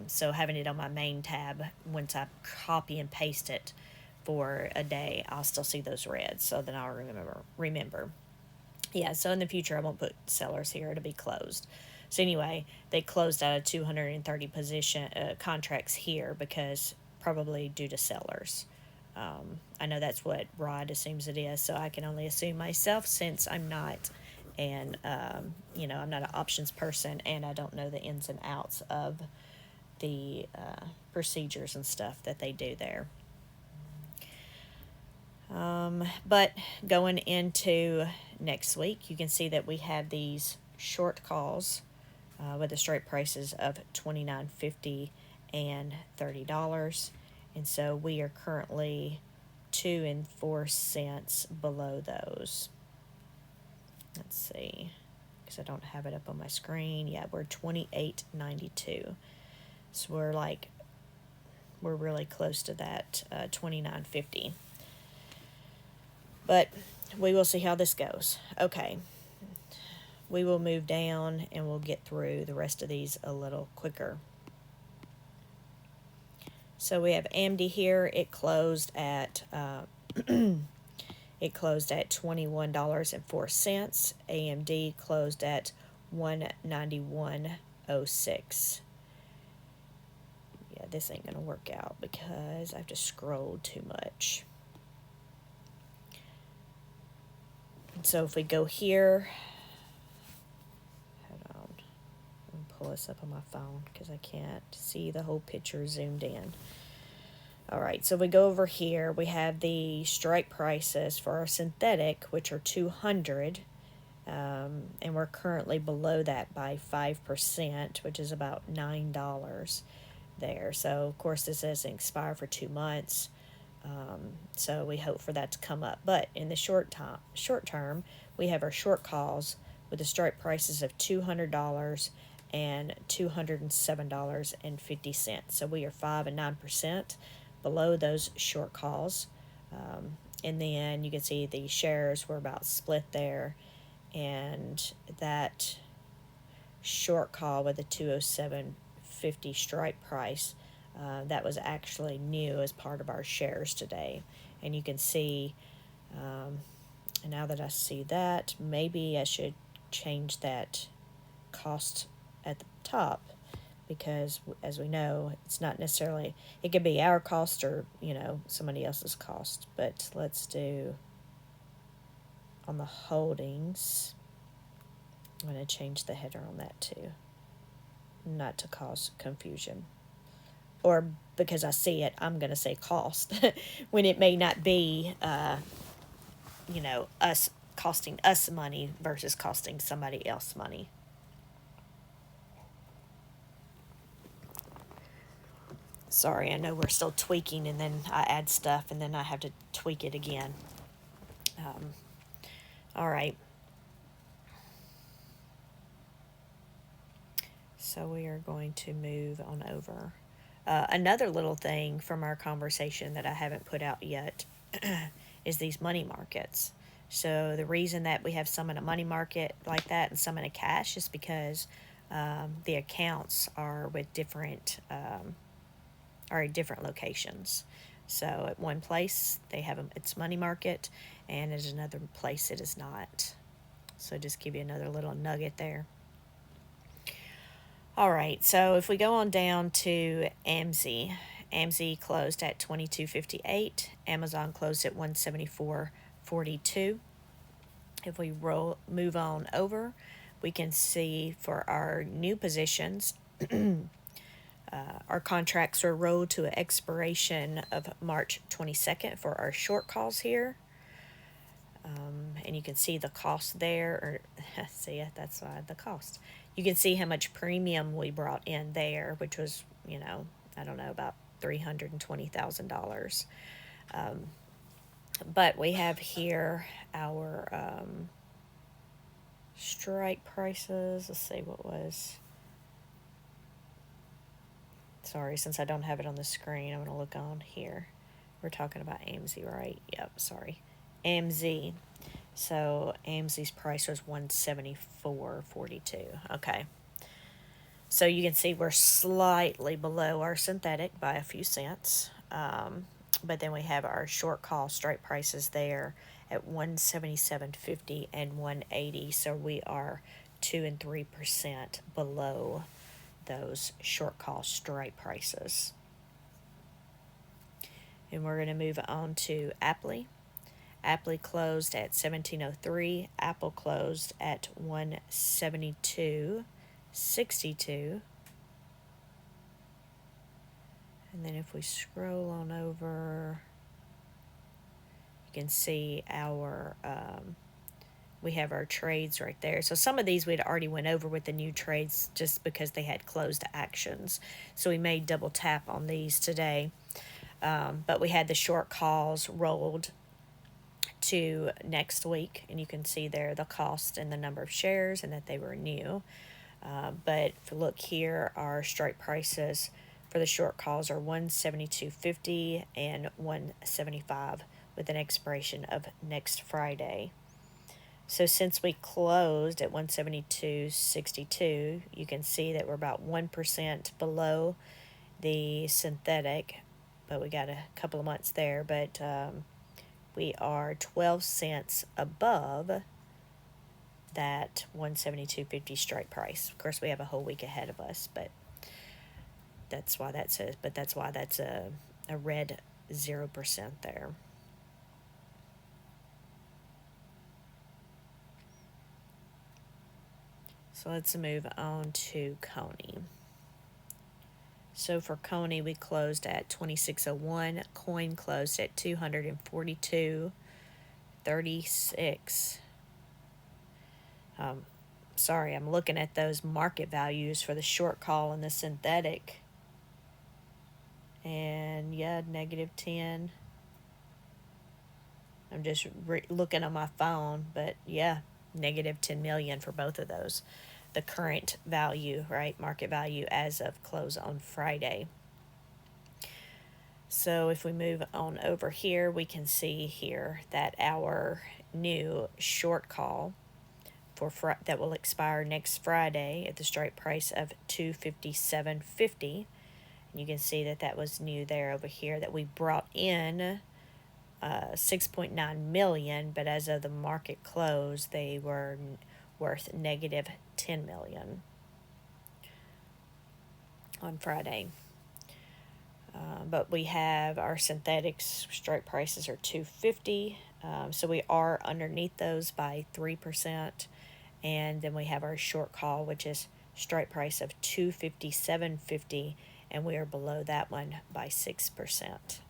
So having it on my main tab, once I copy and paste it for a day, I'll still see those reds, so then I'll remember. Yeah, so in the future I won't put sellers here, it'll be closed. So anyway, they closed out of 230 contracts here, because probably due to sellers. I know that's what Rod assumes it is, so I can only assume myself, since I'm not, and I'm not an options person, and I don't know the ins and outs of the procedures and stuff that they do there. But going into next week, you can see that we have these short calls with the straight prices of $29.50 and $30. And so we are currently 2 and 4 cents below those. Let's see, because I don't have it up on my screen. Yeah, we're 28.92. So we're really close to that $29.50. But we will see how this goes. Okay. We will move down and we'll get through the rest of these a little quicker. So we have AMD here. It closed at $21.04. AMD closed at $191.06. Yeah, this ain't gonna work out because I've just scrolled too much. So if we go here, hold on, I'm gonna pull this up on my phone because I can't see the whole picture zoomed in. All right, so we go over here, we have the strike prices for our synthetic, which are 200, and we're currently below that by 5%, which is about $9 there. So of course this doesn't expire for 2 months. So we hope for that to come up. But in the short term, we have our short calls with the strike prices of $200 and $207.50. So we are 5 and 9% below those short calls. And then you can see the shares were about split there. And that short call with the 207.50 strike price, that was actually new as part of our shares today. And you can see, now that I see that, maybe I should change that cost at the top, because as we know, it's not necessarily, it could be our cost or somebody else's cost. But let's do on the holdings, I'm going to change the header on that too, not to cause confusion. Or because I see it, I'm going to say cost when it may not be, us costing us money versus costing somebody else money. Sorry, I know we're still tweaking, and then I add stuff, and then I have to tweak it again. All right. So we are going to move on over. Another little thing from our conversation that I haven't put out yet is these money markets. So the reason that we have some in a money market like that and some in a cash is because the accounts are with different are at different locations. So at one place they have it's money market, and at another place it is not. So just give you another little nugget there. All right, so if we go on down to AMZ closed at 22.58. Amazon closed at 174.42. If we move on over, we can see for our new positions, our contracts are rolled to an expiration of March 22nd for our short calls here. And you can see the cost there, or see, that's the cost. You can see how much premium we brought in there, which was, I don't know, about $320,000. But we have here our strike prices. Let's see what was. Sorry, since I don't have it on the screen, I'm going to look on here. We're talking about AMZ, right? Yep, sorry. AMZ. So AMZ's price was $174.42. Okay. So you can see we're slightly below our synthetic by a few cents. But then we have our short call strike prices there at $177.50 and $180. So we are 2 and 3% below those short call strike prices. And we're going to move on to Apple. Apple closed at 17.03. Apple closed at 172.62. And then if we scroll on over, you can see our we have our trades right there. So some of these we'd already went over with the new trades just because they had closed actions. So we may double tap on these today. But we had the short calls rolled to next week, and you can see there the cost and the number of shares and that they were new. But if you look here, our strike prices for the short calls are $172.50 and $175 with an expiration of next Friday. So since we closed at 172.62, you can see that we're about 1% below the synthetic, but we got a couple of months there. But we are 12 cents above that 172.50 strike price. Of course, we have a whole week ahead of us, but that's why that's a red 0% there. So let's move on to Coney. So for Coney, we closed at 26.01. Coin closed at 242.36. Sorry, I'm looking at those market values for the short call and the synthetic. And yeah, -10. I'm just looking on my phone, but yeah, -10 million for both of those. The current value, right? Market value as of close on Friday. So if we move on over here, we can see here that our new short call that will expire next Friday at the strike price of $257.50. You can see that was new there over here, that we brought in 6.9 million, but as of the market close, they were worth -10 million on Friday. But we have our synthetics strike prices are $250, so we are underneath those by 3%. And then we have our short call, which is strike price of $257.50, and we are below that one by 6%.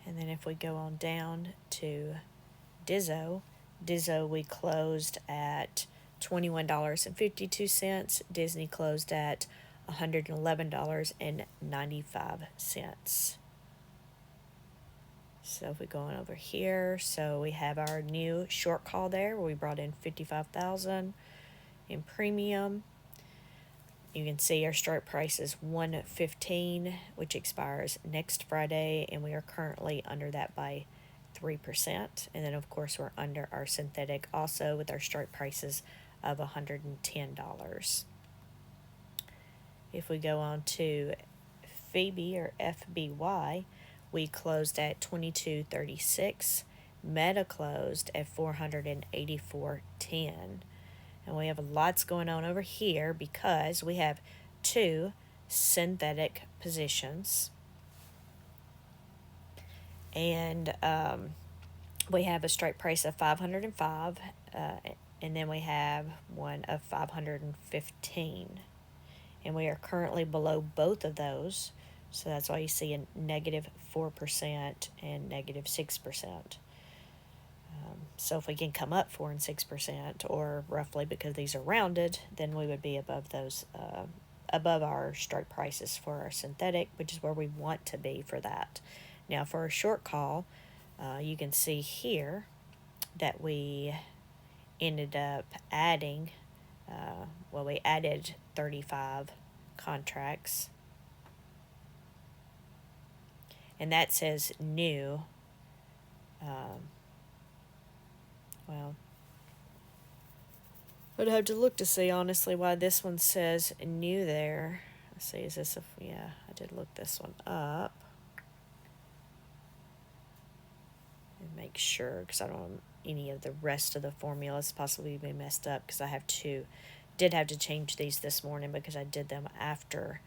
And then if we go on down to Dizzo, we closed at $21.52. Disney closed at $111.95. So if we go on over here, so we have our new short call there where we brought in $55,000 in premium. You can see our strike price is $115, which expires next Friday, and we are currently under that by 3%. And then of course we're under our synthetic also with our strike prices of $110. If we go on to Phoebe or FBY, we closed at 22.36. Meta closed at 484.10. And we have lots going on over here because we have two synthetic positions. And we have a strike price of 505, and then we have one of 515. And we are currently below both of those. So that's why you see a negative 4% and negative 6%. So if we can come up 4 and 6%, or roughly, because these are rounded, then we would be above those, above our strike prices for our synthetic, which is where we want to be for that. Now for a short call, you can see here that we ended up adding, we added 35 contracts, and that says new. I'd have to look to see, honestly, why this one says new there. Let's see, is this yeah, I did look this one up. And make sure, because I don't want any of the rest of the formulas possibly be messed up, because I did have to change these this morning because I did them after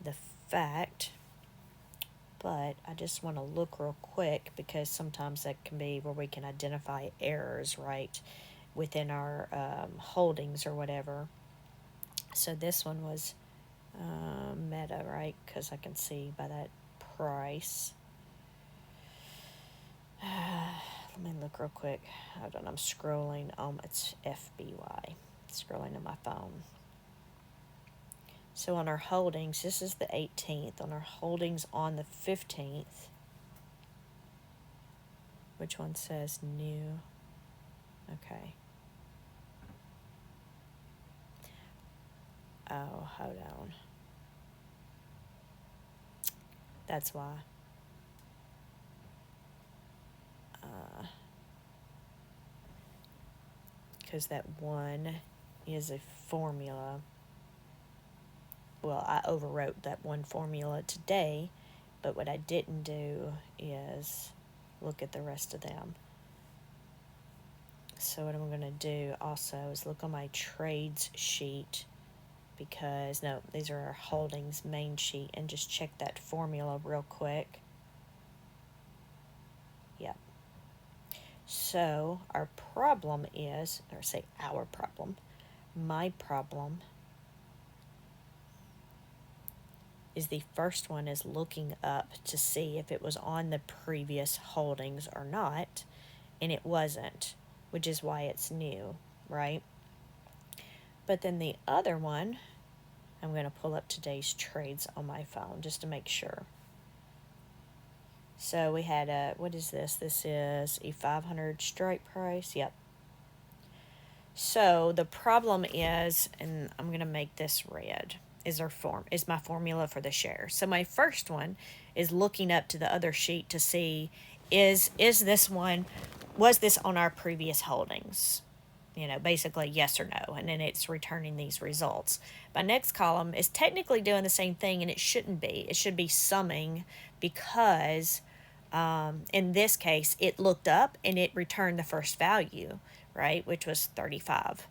the fact. But I just want to look real quick, because sometimes that can be where we can identify errors, right, within our holdings or whatever. So this one was Meta, right, because I can see by that price. Let me look real quick. Hold on, I'm scrolling. It's FBY. Scrolling on my phone. So on our holdings, this is the 18th. On our holdings on the 15th, which one says new? Okay. Oh, hold on. That's why. Because that one is a formula. Well, I overwrote that one formula today, but what I didn't do is look at the rest of them. So what I'm going to do also is look on my trades sheet, because, no, these are our holdings main sheet, and just check that formula real quick. Yep. So our problem is, or say our problem, my problem is the first one is looking up to see if it was on the previous holdings or not, and it wasn't, which is why it's new, right? But then the other one, I'm going to pull up today's trades on my phone just to make sure. So we had a, what is this? This is a 500 strike price. Yep. So the problem is, and I'm going to make this red, is my formula for the share. So my first one is looking up to the other sheet to see, is this one, was this on our previous holdings? You know, basically yes or no, and then it's returning these results. My next column is technically doing the same thing, and it shouldn't be. It should be summing, because in this case, it looked up and it returned the first value, right, which was 35.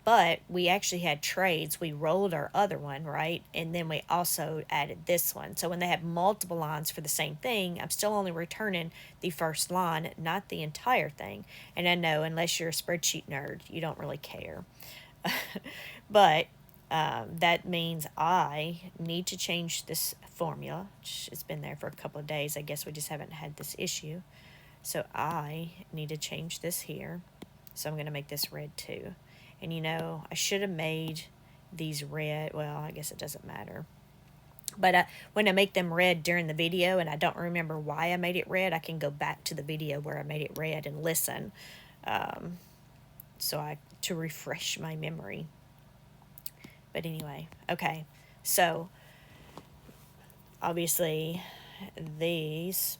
But we actually had trades. We rolled our other one, right, and then we also added this one. So when they have multiple lines for the same thing, I'm still only returning the first line, not the entire thing. And I know, unless you're a spreadsheet nerd, you don't really care. But that means I need to change this formula. It's been there for a couple of days. I guess we just haven't had this issue. So I need to change this here. So I'm going to make this red too. And, you know, I should have made these red. Well, I guess it doesn't matter. But when I make them red during the video and I don't remember why I made it red, I can go back to the video where I made it red and listen, to refresh my memory. But anyway, okay. So obviously these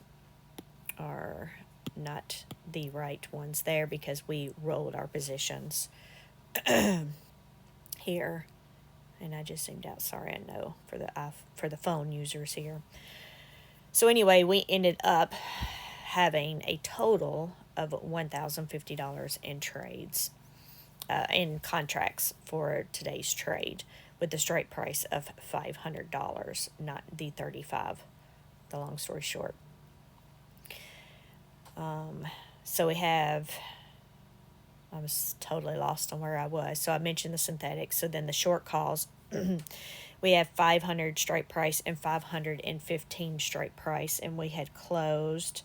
are not the right ones there, because we rolled our positions here, and I just zoomed out. Sorry, I know for the phone users here. So anyway, we ended up having a total of $1,050 in trades, in contracts for today's trade, with the strike price of $500, not the 35. The long story short. So we have, I was totally lost on where I was. So I mentioned the synthetics. So then the short calls, we have 500 strike price and 515 strike price, and we had closed,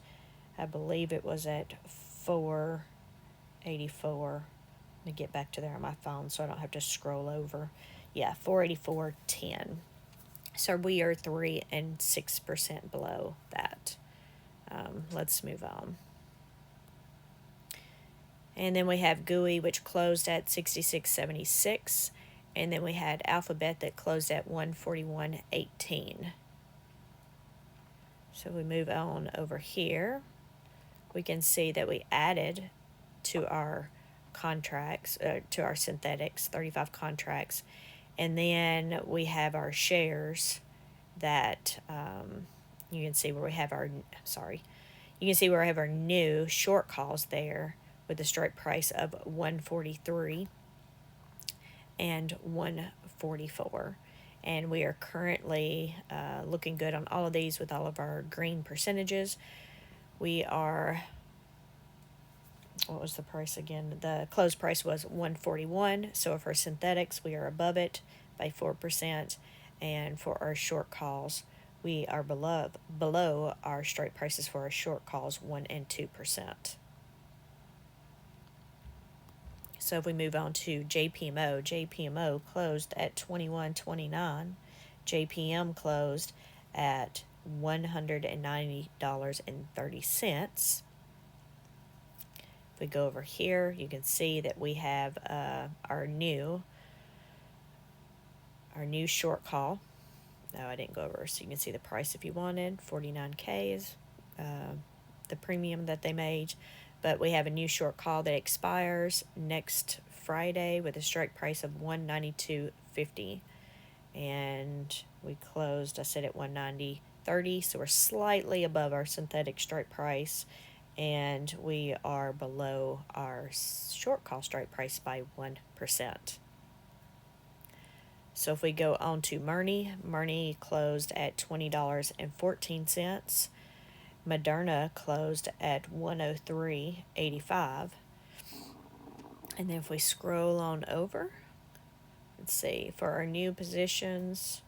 I believe it was at 484. Let me get back to there on my phone so I don't have to scroll over. Yeah, 484.10. So we are 3 and 6% below that. Let's move on. And then we have GUI, which closed at 66.76. And then we had Alphabet that closed at 141.18. So we move on over here. We can see that we added to our contracts, to our synthetics, 35 contracts. And then we have our shares that you can see where we have our, you can see where I have our new short calls there with the strike price of 143 and 144. And we are currently looking good on all of these with all of our green percentages. We are, what was the price again? The close price was 141. So for synthetics, we are above it by 4%. And for our short calls, we are below our strike prices for our short calls, 1 and 2%. So if we move on to JPMO closed at 21.29. JPM closed at $190.30. If we go over here, you can see that we have our new short call. No, I didn't go over, so you can see the price if you wanted. 49K is the premium that they made. But we have a new short call that expires next Friday with a strike price of $192.50. And we closed, I said, at $190.30. So we're slightly above our synthetic strike price. And we are below our short call strike price by 1%. So if we go on to Murney closed at $20.14. Moderna closed at 103.85. And then if we scroll on over, let's see, for our new positions,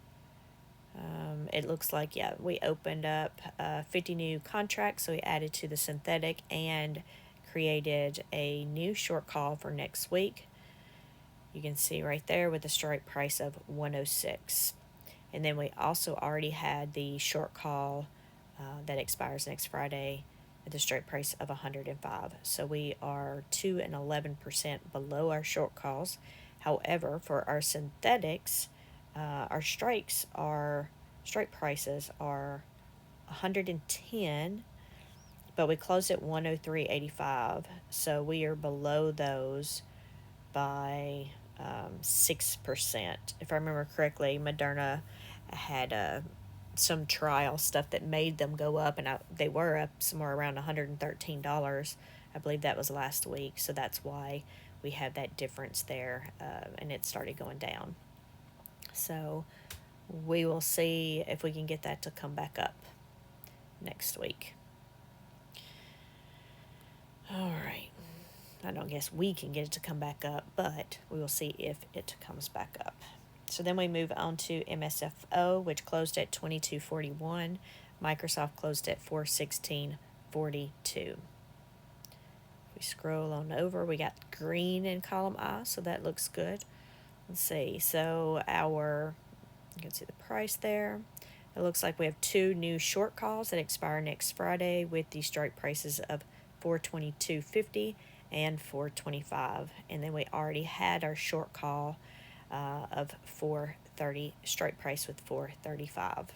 it looks like, yeah, we opened up 50 new contracts. So we added to the synthetic and created a new short call for next week. You can see right there with the strike price of 106. And then we also already had the short call that expires next Friday at the strike price of 105. So we are 2 and 11% below our short calls. However, for our synthetics, our strike prices are 110, but we closed at 103.85. So we are below those by 6%. If I remember correctly, Moderna had some trial stuff that made them go up, and they were up somewhere around $113. I believe that was last week, so that's why we have that difference there, and it started going down. So we will see if we can get that to come back up next week. All right. I don't guess we can get it to come back up, but we will see if it comes back up. So then we move on to MSFO, which closed at 22.41. Microsoft closed at 416.42. We scroll on over, we got green in column I, so that looks good. Let's see, so you can see the price there. It looks like we have 2 new short calls that expire next Friday with the strike prices of 422.50 and 425. And then we already had our short call of 430, strike price with 435.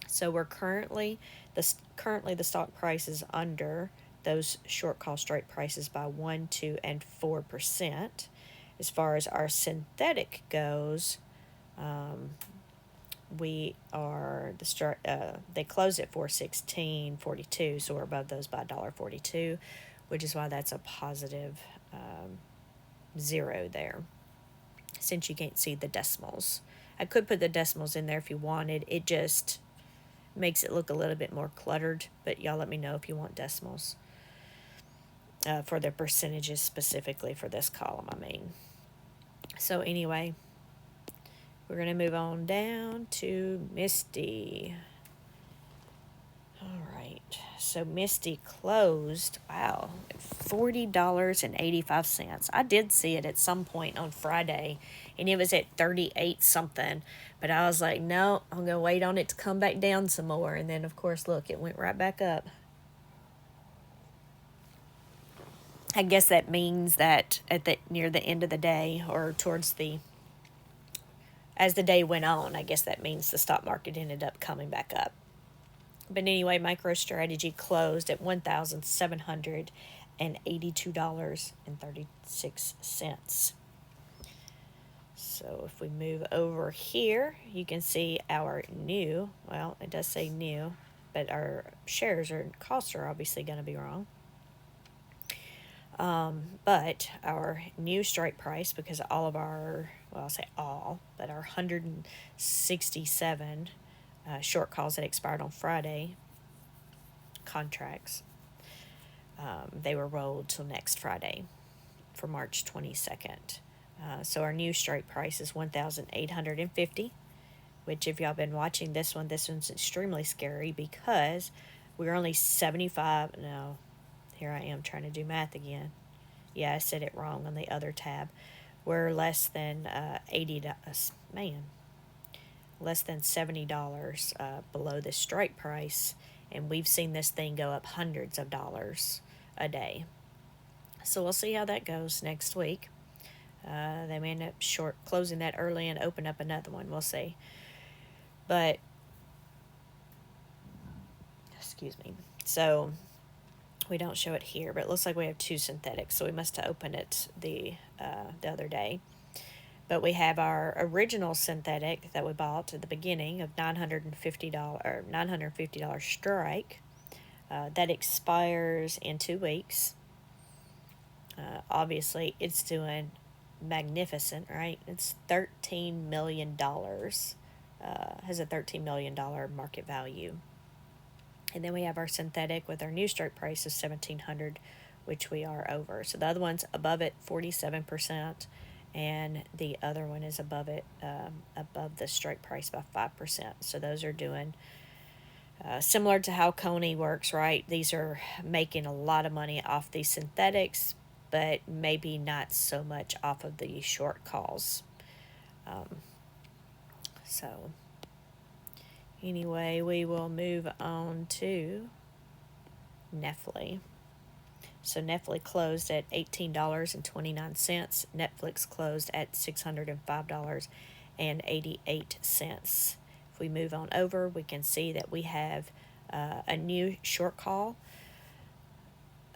So we're currently the stock price is under those short call strike prices by 1, 2, and 4%. As far as our synthetic goes, we are they closed at 416.42, so we're above those by $1.42, which is why that's a positive zero there, since you can't see the decimals. I could put the decimals in there if you wanted. It just makes it look a little bit more cluttered, but y'all let me know if you want decimals for the percentages specifically for this column, I mean. So anyway, we're going to move on down to Misty. All right, so Misty closed, wow, at $40.85. I did see it at some point on Friday, and it was at 38 something, but I was like, no, I'm going to wait on it to come back down some more, and then, of course, look, it went right back up. I guess that means that near the end of the day, or as the day went on, I guess that means the stock market ended up coming back up. But anyway, MicroStrategy closed at $1,782.36. So if we move over here, you can see our new, well, it does say new, but our shares or costs are obviously going to be wrong. But our new strike price, because all of our, well, I'll say all, but our 167 short calls that expired on Friday contracts, they were rolled till next Friday for March 22nd. So our new strike price is $1,850, which if y'all been watching this one's extremely scary because we're only 75, no, here I am trying to do math again. Yeah, I said it wrong on the other tab. We're less than less than $70 below the strike price, and we've seen this thing go up hundreds of dollars a day. So we'll see how that goes next week. They may end up closing that early and open up another one. We'll see. But, excuse me. So we don't show it here, but it looks like we have two synthetics, so we must have opened it the other day. But we have our original synthetic that we bought at the beginning of $950 strike. That expires in 2 weeks. Obviously, it's doing magnificent, right? It's $13 million. Has a $13 million market value. And then we have our synthetic with our new strike price of $1,700, which we are over. So the other one's above it 47%, and the other one is above it, above the strike price by 5%. So those are doing similar to how Coney works, right? These are making a lot of money off these synthetics, but maybe not so much off of the short calls. So anyway, we will move on to Netflix. So Netflix closed at $18.29. Netflix closed at $605.88. If we move on over, we can see that we have a new short call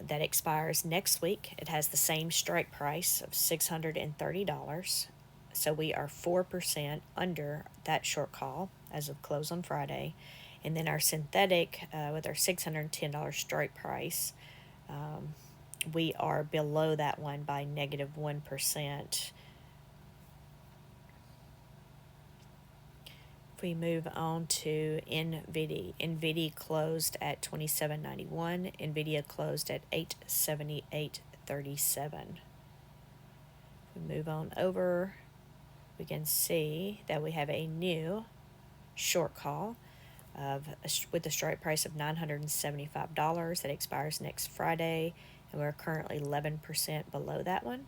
that expires next week. It has the same strike price of $630. So we are 4% under that short call as of close on Friday. And then our synthetic, with our $610 strike price, we are below that one by negative 1%. If we move on to NVIDIA closed at $27.91. NVIDIA closed at $878.37. If we move on over, we can see that we have a new short call with a strike price of $975 that expires next Friday, and we're currently 11% below that one.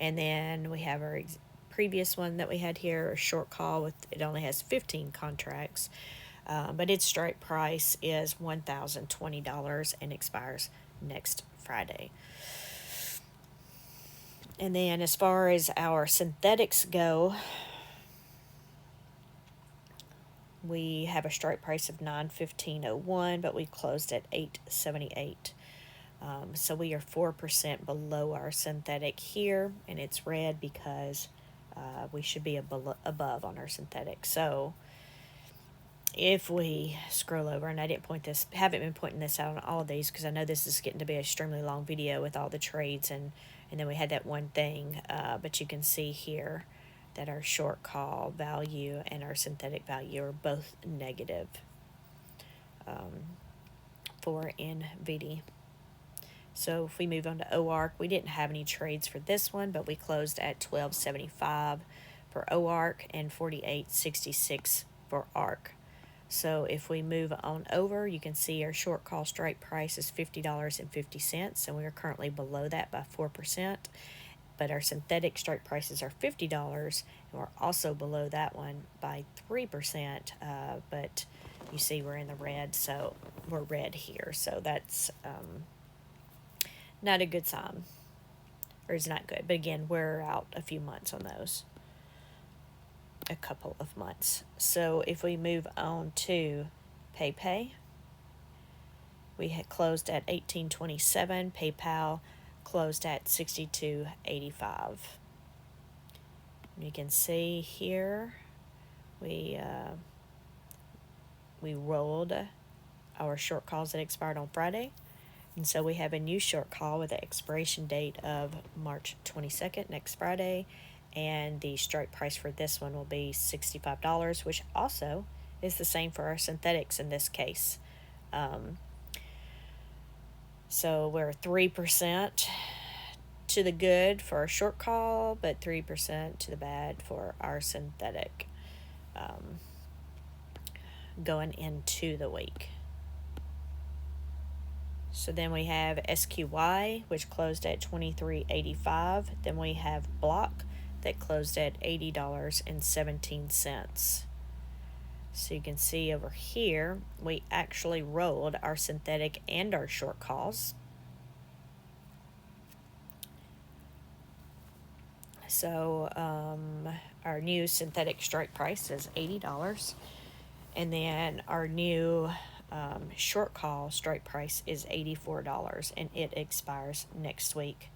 And then we have our previous one that we had here, a short call with, it only has 15 contracts, but its strike price is $1,020 and expires next Friday. And then as far as our synthetics go, we have a strike price of $915.01, but we closed at $878. So we are 4% below our synthetic here, and it's red because we should be above on our synthetic. So if we scroll over, and I haven't been pointing this out on all of these because I know this is getting to be an extremely long video with all the trades, and then we had that one thing, but you can see here that our short call value and our synthetic value are both negative for NVD. So if we move on to OARC, we didn't have any trades for this one, but we closed at 12.75 for OARC and 48.66 for ARC. So if we move on over, you can see our short call strike price is $50.50, and we are currently below that by 4%. But our synthetic strike prices are $50, and we're also below that one by 3%. But you see we're in the red, so we're red here. So that's not a good sign, or it's not good. But again, we're out a few months on those. A couple of months. So if we move on to PayPay, we had closed at 18.27. PayPal closed at 62.85. You can see here we rolled our short calls that expired on Friday, and so we have a new short call with the expiration date of March 22nd, next Friday. And the strike price for this one will be $65, which also is the same for our synthetics in this case. So we're 3% to the good for our short call, but 3% to the bad for our synthetic going into the week. So then we have SQY, which closed at $23.85. Then we have Block, that closed at $80.17. So you can see over here, we actually rolled our synthetic and our short calls. So our new synthetic strike price is $80. And then our new short call strike price is $84, and it expires next week.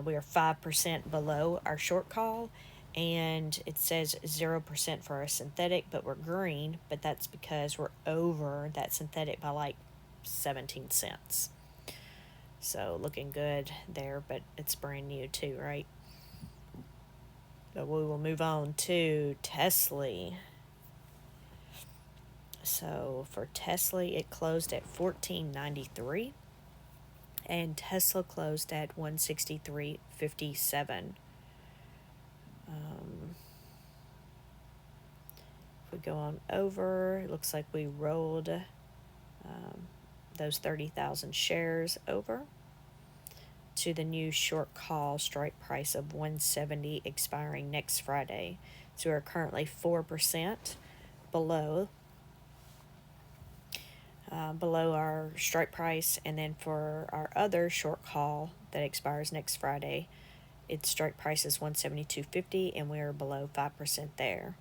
We are 5% below our short call, and it says 0% for our synthetic, but we're green, but that's because we're over that synthetic by like 17 cents. So looking good there, but it's brand new too, right? But we will move on to Tesla. So for Tesla, it closed at $14.93. And Tesla closed at $163.57. If we go on over, it looks like we rolled those 30,000 shares over to the new short call strike price of $170, expiring next Friday. So we're currently 4% below our strike price. And then for our other short call that expires next Friday, its strike price is $172.50, and we're below 5% there.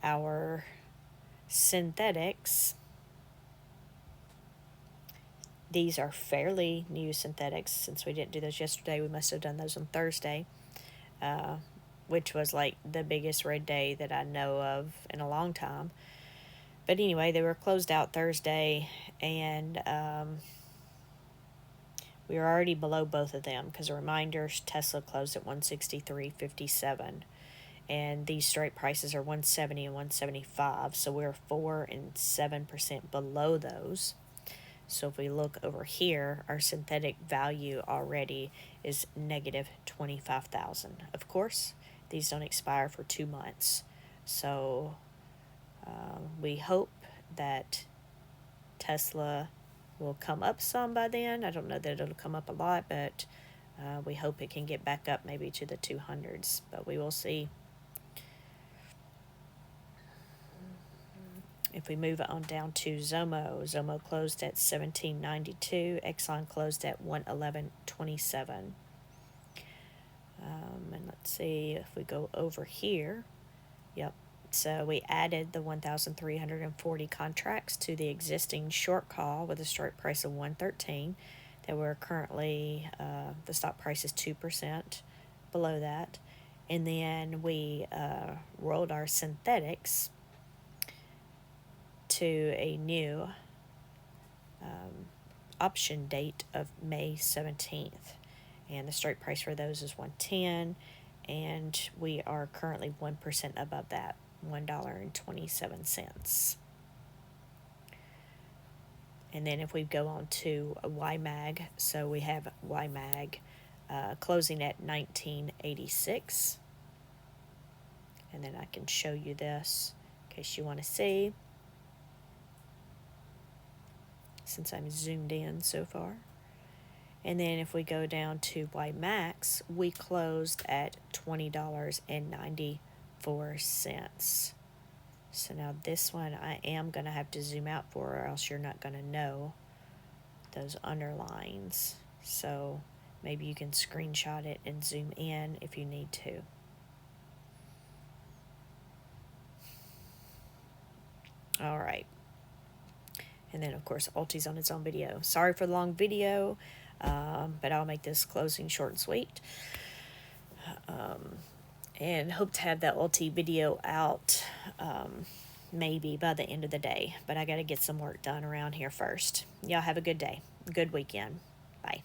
Our synthetics, these are fairly new synthetics. Since we didn't do those yesterday, we must have done those on Thursday, which was like the biggest red day that I know of in a long time. But anyway, they were closed out Thursday, and we were already below both of them because, a reminder, Tesla closed at $163.57, and these strike prices are $170 and $175, so we're 4% and 7% below those. So if we look over here, our synthetic value already is negative 25,000. Of course, these don't expire for 2 months, so we hope that Tesla will come up some by then. I don't know that it'll come up a lot, but we hope it can get back up maybe to the 200s, but we will see. If we move on down to Zomo closed at $17.92. Exxon closed at $111.27. And let's see if we go over here. Yep. So we added the 1,340 contracts to the existing short call with a strike price of $113. That we're currently, the stock price is 2% below that. And then we rolled our synthetics to a new option date of May 17th. And the strike price for those is 110, and we are currently 1% above that, $1.27. And then if we go on to a YMAG, so we have YMAG closing at 1986. And then I can show you this in case you want to see, since I'm zoomed in so far. And then if we go down to YMAX, we closed at $20.94. So now this one I am going to have to zoom out for, or else you're not going to know those underlines. So maybe you can screenshot it and zoom in if you need to. All right. And then, of course, Ulti's on its own video. Sorry for the long video, but I'll make this closing short and sweet. And hope to have that Ulti video out maybe by the end of the day. But I got to get some work done around here first. Y'all have a good day. Good weekend. Bye.